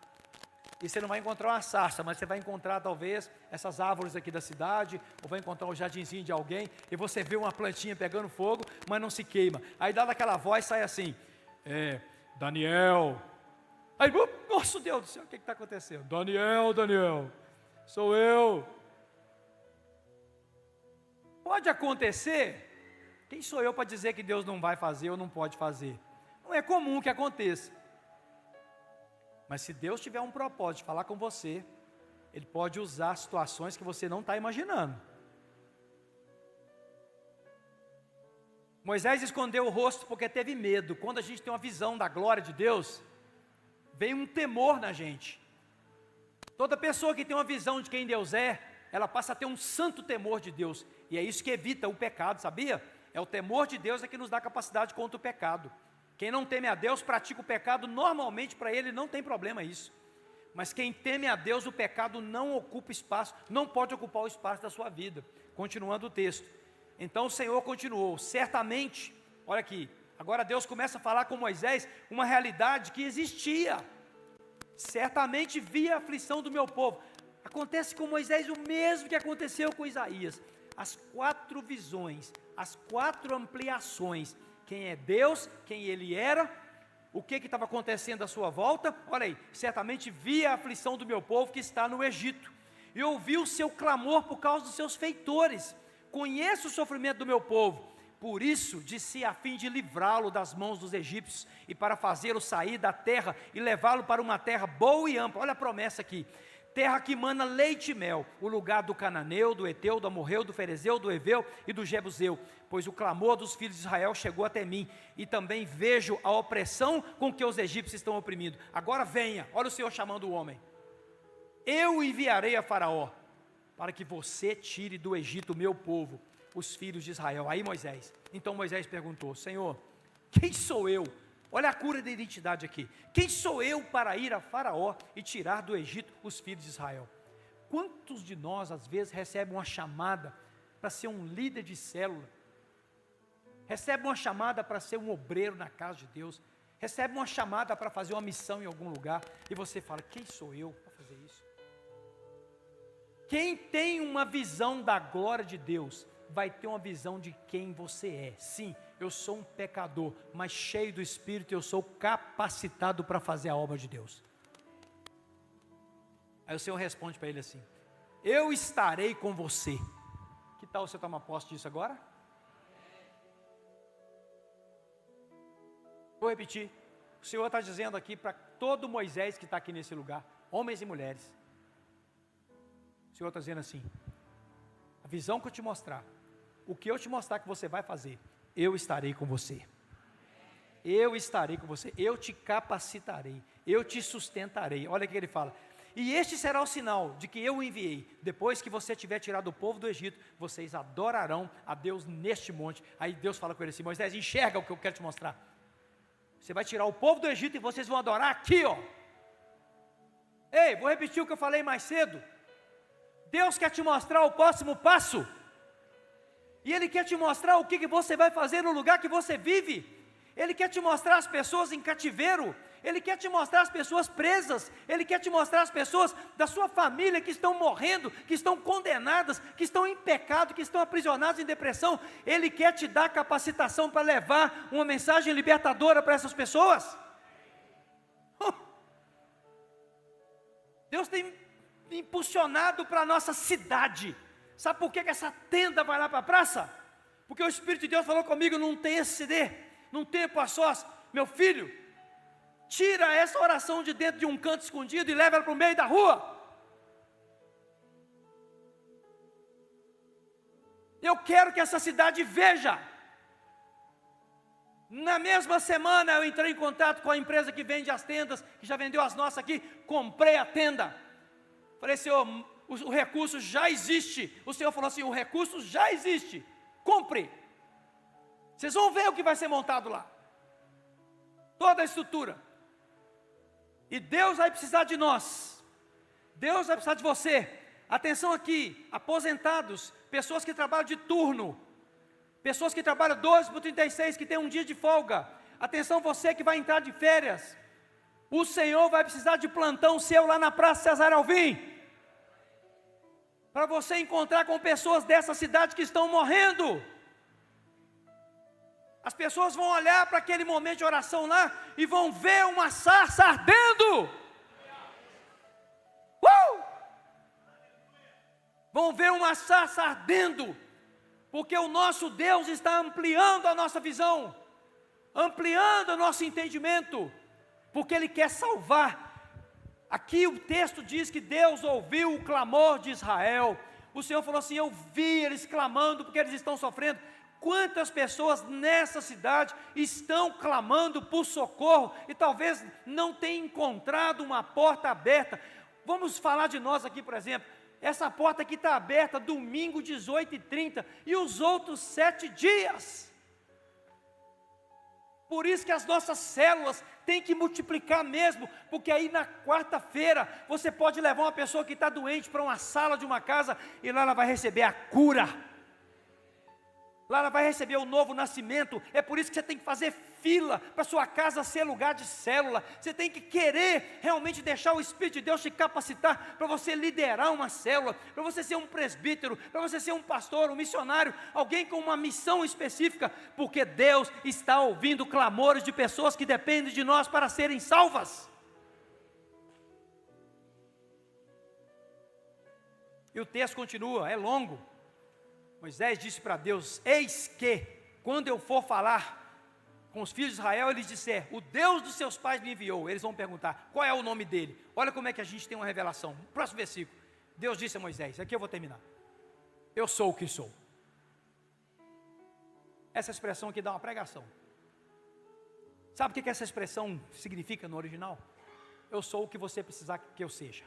e você não vai encontrar uma sarça, mas você vai encontrar talvez essas árvores aqui da cidade, ou vai encontrar um jardinzinho de alguém, e você vê uma plantinha pegando fogo, mas não se queima. Aí dá daquela voz, sai assim, Daniel. Aí, nossa Deus do céu, o que está acontecendo? Daniel, sou eu. Pode acontecer, quem sou eu para dizer que Deus não vai fazer ou não pode fazer? Não é comum que aconteça. Mas se Deus tiver um propósito de falar com você, Ele pode usar situações que você não está imaginando. Moisés escondeu o rosto porque teve medo. Quando a gente tem uma visão da glória de Deus, vem um temor na gente. Toda pessoa que tem uma visão de quem Deus é, ela passa a ter um santo temor de Deus. E é isso que evita o pecado, sabia? É o temor de Deus que nos dá capacidade contra o pecado. Quem não teme a Deus pratica o pecado, normalmente para ele não tem problema isso. Mas quem teme a Deus, o pecado não ocupa espaço, não pode ocupar o espaço da sua vida. Continuando o texto. Então o Senhor continuou, certamente, olha aqui, agora Deus começa a falar com Moisés uma realidade que existia. Certamente vi a aflição do meu povo. Acontece com Moisés o mesmo que aconteceu com Isaías. As 4 visões, as 4 ampliações. Quem é Deus, quem Ele era, o que estava acontecendo à sua volta. Olha aí, certamente vi a aflição do meu povo que está no Egito, e ouvi o seu clamor por causa dos seus feitores. Conheço o sofrimento do meu povo, por isso disse a fim de livrá-lo das mãos dos egípcios, e para fazê-lo sair da terra, e levá-lo para uma terra boa e ampla. Olha a promessa aqui, terra que mana leite e mel, o lugar do cananeu, do eteu, do amorreu, do ferezeu, do heveu e do jebuseu, pois o clamor dos filhos de Israel chegou até mim, e também vejo a opressão com que os egípcios estão oprimindo. Agora venha, olha o Senhor chamando o homem, eu enviarei a Faraó, para que você tire do Egito o meu povo, os filhos de Israel. Aí então Moisés perguntou, Senhor, quem sou eu? Olha a cura da identidade aqui. Quem sou eu para ir a Faraó e tirar do Egito os filhos de Israel? Quantos de nós às vezes recebem uma chamada para ser um líder de célula? Recebe uma chamada para ser um obreiro na casa de Deus? Recebe uma chamada para fazer uma missão em algum lugar? E você fala, quem sou eu para fazer isso? Quem tem uma visão da glória de Deus, vai ter uma visão de quem você é. Sim, eu sou um pecador, mas cheio do Espírito, eu sou capacitado para fazer a obra de Deus. Aí o Senhor responde para ele assim, eu estarei com você. Que tal você tomar posse disso agora? Vou repetir, o Senhor está dizendo aqui para todo Moisés que está aqui nesse lugar, homens e mulheres, o Senhor está dizendo assim, a visão que eu te mostrar, o que eu te mostrar que você vai fazer, eu estarei com você. Eu estarei com você, eu te capacitarei, eu te sustentarei. Olha o que ele fala. E este será o sinal de que eu o enviei. Depois que você tiver tirado o povo do Egito, vocês adorarão a Deus neste monte. Aí Deus fala com ele assim, Moisés, enxerga o que eu quero te mostrar. Você vai tirar o povo do Egito e vocês vão adorar aqui, ó. Ei, vou repetir o que eu falei mais cedo. Deus quer te mostrar o próximo passo. E Ele quer te mostrar o que você vai fazer no lugar que você vive. Ele quer te mostrar as pessoas em cativeiro. Ele quer te mostrar as pessoas presas. Ele quer te mostrar as pessoas da sua família que estão morrendo, que estão condenadas, que estão em pecado, que estão aprisionadas em depressão. Ele quer te dar capacitação para levar uma mensagem libertadora para essas pessoas. Deus tem impulsionado para a nossa cidade. Sabe por que essa tenda vai lá para a praça? Porque o Espírito de Deus falou comigo num TSD, num tempo a sós, meu filho, tira essa oração de dentro de um canto escondido e leva ela para o meio da rua. Eu quero que essa cidade veja. Na mesma semana eu entrei em contato com a empresa que vende as tendas, que já vendeu as nossas aqui, comprei a tenda. Falei, Senhor, o recurso já existe. O Senhor falou assim, o recurso já existe, compre. Vocês vão ver o que vai ser montado lá. Toda a estrutura. E Deus vai precisar de nós. Deus vai precisar de você. Atenção aqui, aposentados, pessoas que trabalham de turno, pessoas que trabalham 12 por 36, que tem um dia de folga. Atenção você que vai entrar de férias. O Senhor vai precisar de plantão seu lá na Praça Cesar Alvim, para você encontrar com pessoas dessa cidade que estão morrendo. As pessoas vão olhar para aquele momento de oração lá e vão ver uma sarça ardendo. Vão ver uma sarça ardendo, porque o nosso Deus está ampliando a nossa visão, ampliando o nosso entendimento, porque Ele quer salvar. Aqui o texto diz que Deus ouviu o clamor de Israel. O Senhor falou assim: eu vi eles clamando porque eles estão sofrendo. Quantas pessoas nessa cidade estão clamando por socorro e talvez não tenham encontrado uma porta aberta? Vamos falar de nós aqui, por exemplo. Essa porta aqui está aberta domingo 18h30 e os outros 7 dias. Por isso que as nossas células têm que multiplicar mesmo, porque aí na quarta-feira você pode levar uma pessoa que está doente para uma sala de uma casa e lá ela vai receber a cura. Lá ela vai receber o novo nascimento. É por isso que você tem que fazer fila para sua casa ser lugar de célula. Você tem que querer realmente deixar o Espírito de Deus te capacitar para você liderar uma célula, para você ser um presbítero, para você ser um pastor, um missionário, alguém com uma missão específica, porque Deus está ouvindo clamores de pessoas que dependem de nós para serem salvas. E o texto continua, é longo. Moisés disse para Deus: eis que, quando eu for falar com os filhos de Israel, eles disser, o Deus dos seus pais me enviou. Eles vão perguntar, qual é o nome dele? Olha como é que a gente tem uma revelação. Próximo versículo. Deus disse a Moisés, aqui eu vou terminar. Eu sou o que sou. Essa expressão aqui dá uma pregação. Sabe o que essa expressão significa no original? Eu sou o que você precisar que eu seja.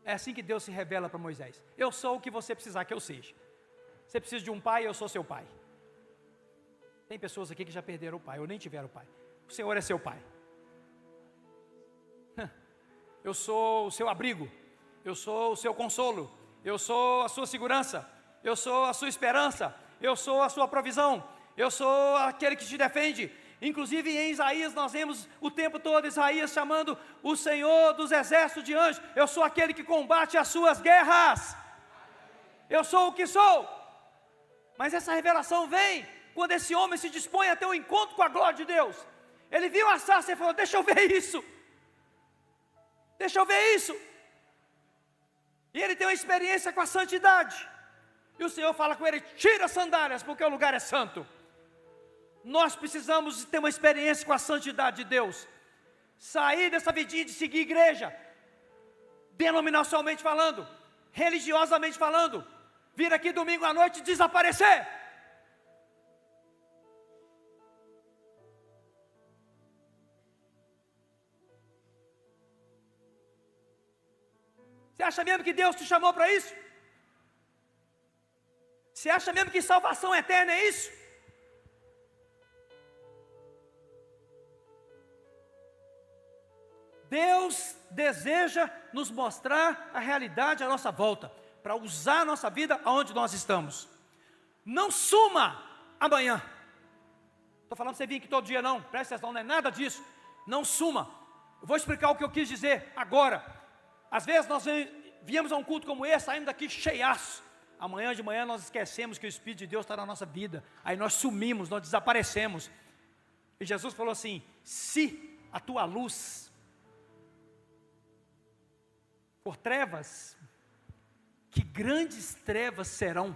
É assim que Deus se revela para Moisés. Eu sou o que você precisar que eu seja. Você precisa de um pai, eu sou seu pai. Tem pessoas aqui que já perderam o pai, ou nem tiveram pai. O Senhor é seu pai. Eu sou o seu abrigo. Eu sou o seu consolo. Eu sou a sua segurança. Eu sou a sua esperança. Eu sou a sua provisão. Eu sou aquele que te defende. Inclusive em Isaías nós vemos o tempo todo Isaías chamando o Senhor dos exércitos de anjos. Eu sou aquele que combate as suas guerras. Eu sou o que sou. Mas essa revelação vem quando esse homem se dispõe a ter um encontro com a glória de Deus. Ele viu a sarça e falou: deixa eu ver isso. Deixa eu ver isso. E ele tem uma experiência com a santidade. E o Senhor fala com ele: tira as sandálias, porque o lugar é santo. Nós precisamos ter uma experiência com a santidade de Deus. Sair dessa vidinha de seguir igreja, denominacionalmente falando, religiosamente falando, vir aqui domingo à noite e desaparecer. Você acha mesmo que Deus te chamou para isso? Você acha mesmo que salvação eterna é isso? Deus deseja nos mostrar a realidade à nossa volta, para usar a nossa vida aonde nós estamos. Não suma amanhã. Estou falando para você vir aqui todo dia não, presta atenção, não é nada disso. Não suma. Eu vou explicar o que eu quis dizer agora. Às vezes nós viemos a um culto como esse, saímos daqui cheiaço. Amanhã de manhã nós esquecemos que o Espírito de Deus está na nossa vida. Aí nós sumimos, nós desaparecemos. E Jesus falou assim: se a tua luz por trevas, que grandes trevas serão.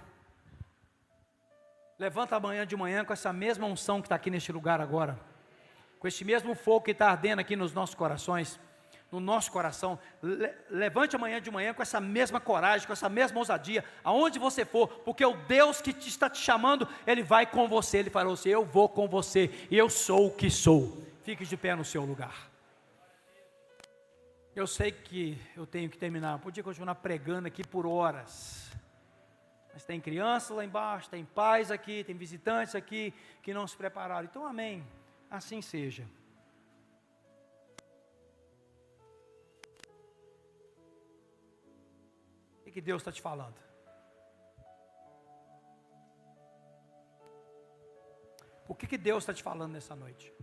Levanta amanhã de manhã com essa mesma unção que está aqui neste lugar agora, com este mesmo fogo que está ardendo aqui nos nossos corações, no nosso coração. Levante amanhã de manhã com essa mesma coragem, com essa mesma ousadia, aonde você for, porque o Deus que está te chamando, Ele vai com você. Ele falou assim: eu vou com você, e eu sou o que sou. Fique de pé no seu lugar. Eu sei que eu tenho que terminar, podia continuar pregando aqui por horas, mas tem criança lá embaixo, tem pais aqui, tem visitantes aqui que não se prepararam. Então amém, assim seja. O que Deus está te falando? O que Deus está te falando nessa noite?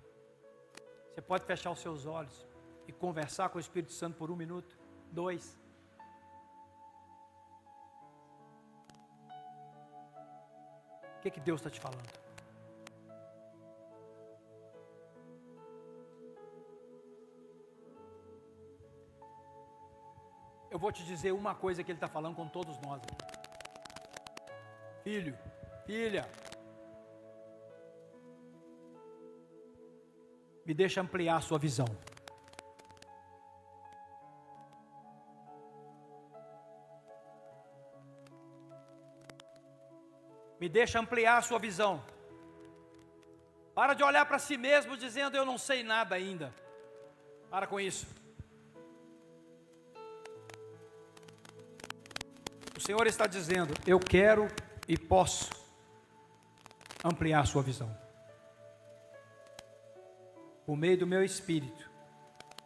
Você pode fechar os seus olhos e conversar com o Espírito Santo por 1 minuto, 2. O que Deus está te falando? Eu vou te dizer uma coisa que Ele está falando com todos nós aqui. Filho, filha, me deixa ampliar a sua visão. Me deixa ampliar a sua visão. Para de olhar para si mesmo dizendo eu não sei nada ainda. Para com isso. O Senhor está dizendo, eu quero e posso ampliar a sua visão. Por meio do meu Espírito,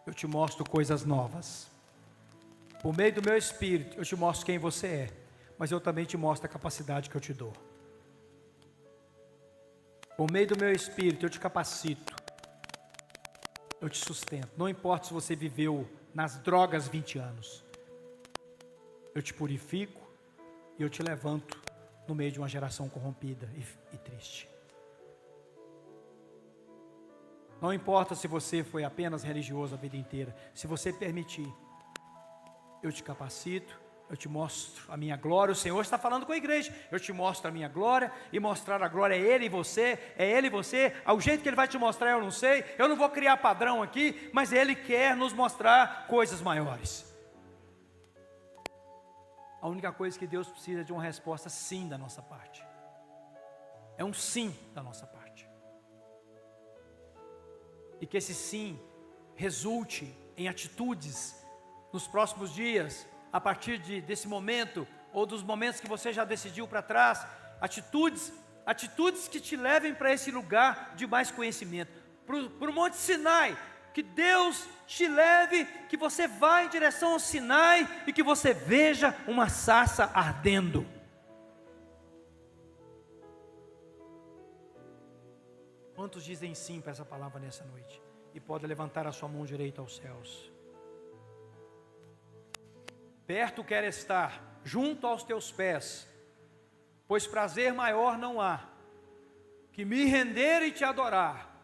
eu te mostro coisas novas. Por meio do meu Espírito, eu te mostro quem você é. Mas eu também te mostro a capacidade que eu te dou. Por meio do meu Espírito, eu te capacito. Eu te sustento. Não importa se você viveu nas drogas 20 anos. Eu te purifico e eu te levanto no meio de uma geração corrompida e triste. Não importa se você foi apenas religioso a vida inteira. Se você permitir, eu te capacito, eu te mostro a minha glória. O Senhor está falando com a igreja. Eu te mostro a minha glória, e mostrar a glória é Ele e você, é Ele e você. Ao jeito que Ele vai te mostrar eu não sei, eu não vou criar padrão aqui, mas Ele quer nos mostrar coisas maiores. A única coisa que Deus precisa é de uma resposta sim da nossa parte. É um sim da nossa parte. E que esse sim resulte em atitudes nos próximos dias, a partir desse momento, ou dos momentos que você já decidiu para trás, atitudes que te levem para esse lugar de mais conhecimento, para o Monte Sinai, que Deus te leve, que você vá em direção ao Sinai, e que você veja uma sarça ardendo. Quantos dizem sim para essa palavra nessa noite? E pode levantar a sua mão direita aos céus. Perto quero estar, junto aos teus pés, pois prazer maior não há, que me render e te adorar.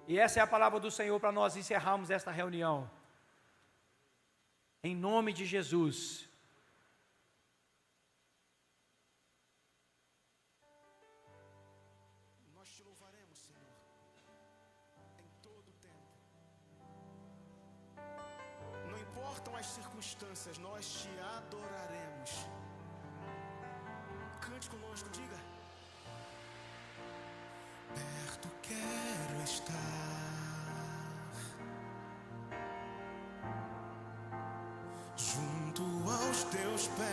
E essa é a palavra do Senhor para nós encerrarmos esta reunião. Em nome de Jesus. As circunstâncias, nós te adoraremos. Cante conosco, diga. Perto quero estar, junto aos teus pés,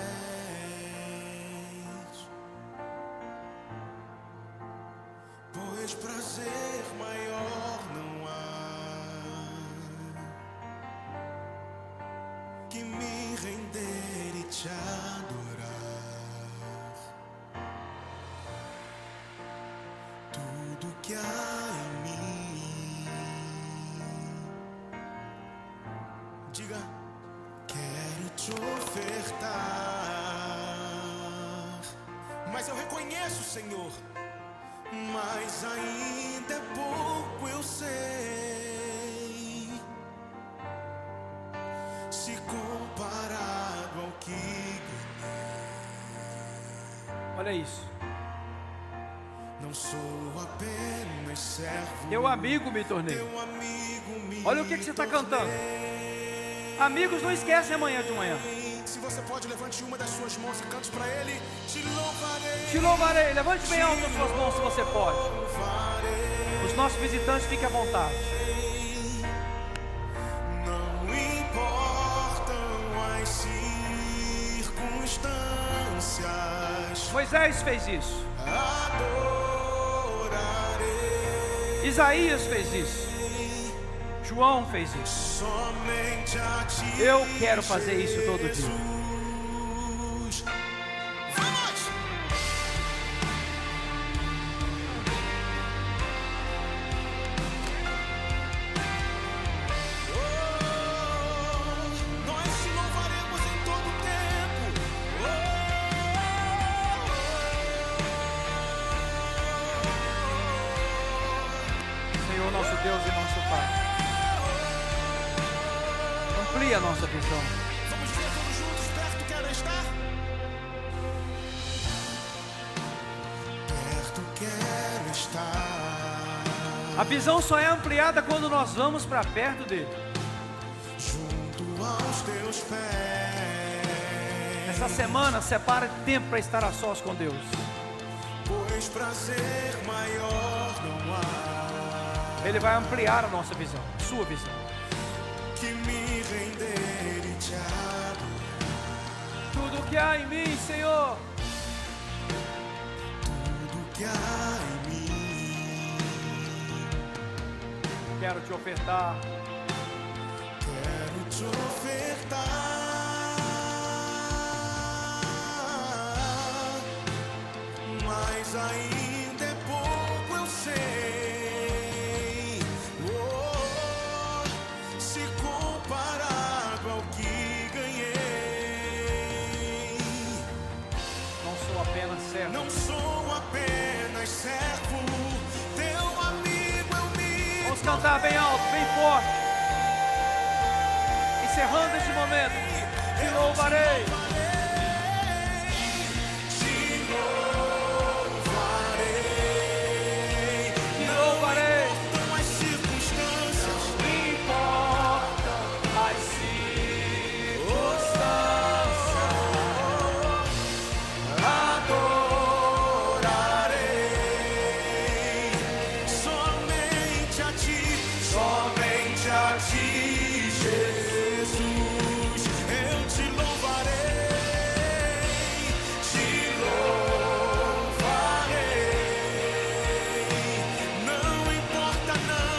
pois prazer maior não há que me render e te adorar. Tudo que há em mim, diga, quero te ofertar. Mas eu reconheço, Senhor, mas ainda é pouco, eu sei. Se comparado ao que ganhei. Olha isso. Não sou apenas servo. Teu amigo me tornei. Teu amigo me Olha o que você está cantando. Amigos não esquecem amanhã de manhã. Se você pode, levante uma das suas mãos e cante para Ele. Te louvarei. Te louvarei. Levante bem alto as suas mãos se você pode. Os nossos visitantes fiquem à vontade. Moisés fez isso. Isaías fez isso. João fez isso. Eu quero fazer isso todo dia. Senhor, nosso Deus e nosso Pai. Amplia a nossa visão. Vamos dizer todos juntos, perto quero estar. Perto quero estar. A visão só é ampliada quando nós vamos para perto dele. Junto aos teus pés. Essa semana, separa tempo para estar a sós com Deus. Pois prazer maior não há. Ele vai ampliar a nossa visão, sua visão. Que me render e te adorar. Tudo que há em mim, Senhor, Tudo que há em mim. quero te ofertar. Quero te ofertar. Mas ainda é pouco, eu sei. Se comparado ao que ganhei. Não sou apenas servo. Não sou apenas servo, teu amigo eu me Vamos cantar bem alto, bem forte. Encerrando este momento, te louvarei. Te louvarei. Não as circunstâncias, Não importa as circunstâncias. adorarei somente a ti, Jesus. Eu te louvarei, não importa não.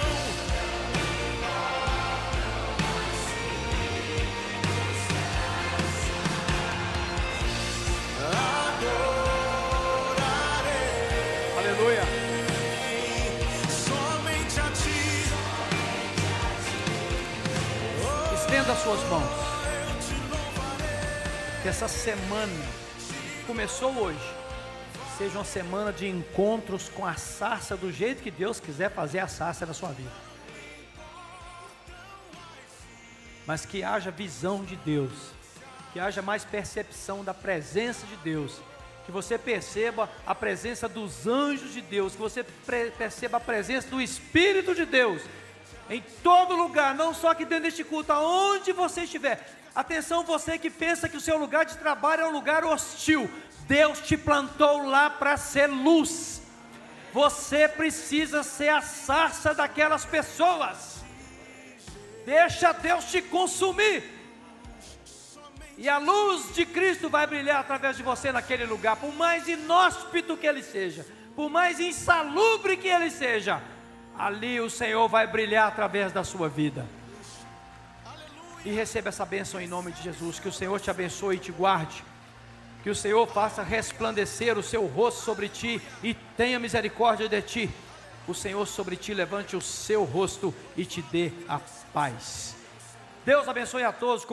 Adorarei Aleluia. somente a ti. Estenda as suas mãos. Que essa semana, que começou hoje, seja uma semana de encontros com a sarça do jeito que Deus quiser fazer a sarça na sua vida. Mas que haja visão de Deus, que haja mais percepção da presença de Deus, que você perceba a presença dos anjos de Deus, que você perceba a presença do Espírito de Deus, em todo lugar, não só aqui dentro deste culto, aonde você estiver. Atenção, você que pensa que o seu lugar de trabalho é um lugar hostil, Deus te plantou lá para ser luz. Você precisa ser a sarça daquelas pessoas. Deixa Deus te consumir, e a luz de Cristo vai brilhar através de você naquele lugar. Por mais inóspito que ele seja, por mais insalubre que ele seja, ali o Senhor vai brilhar através da sua vida. E receba essa bênção em nome de Jesus. Que o Senhor te abençoe e te guarde. Que o Senhor faça resplandecer o seu rosto sobre ti e tenha misericórdia de ti. O Senhor sobre ti levante o seu rosto e te dê a paz. Deus abençoe a todos.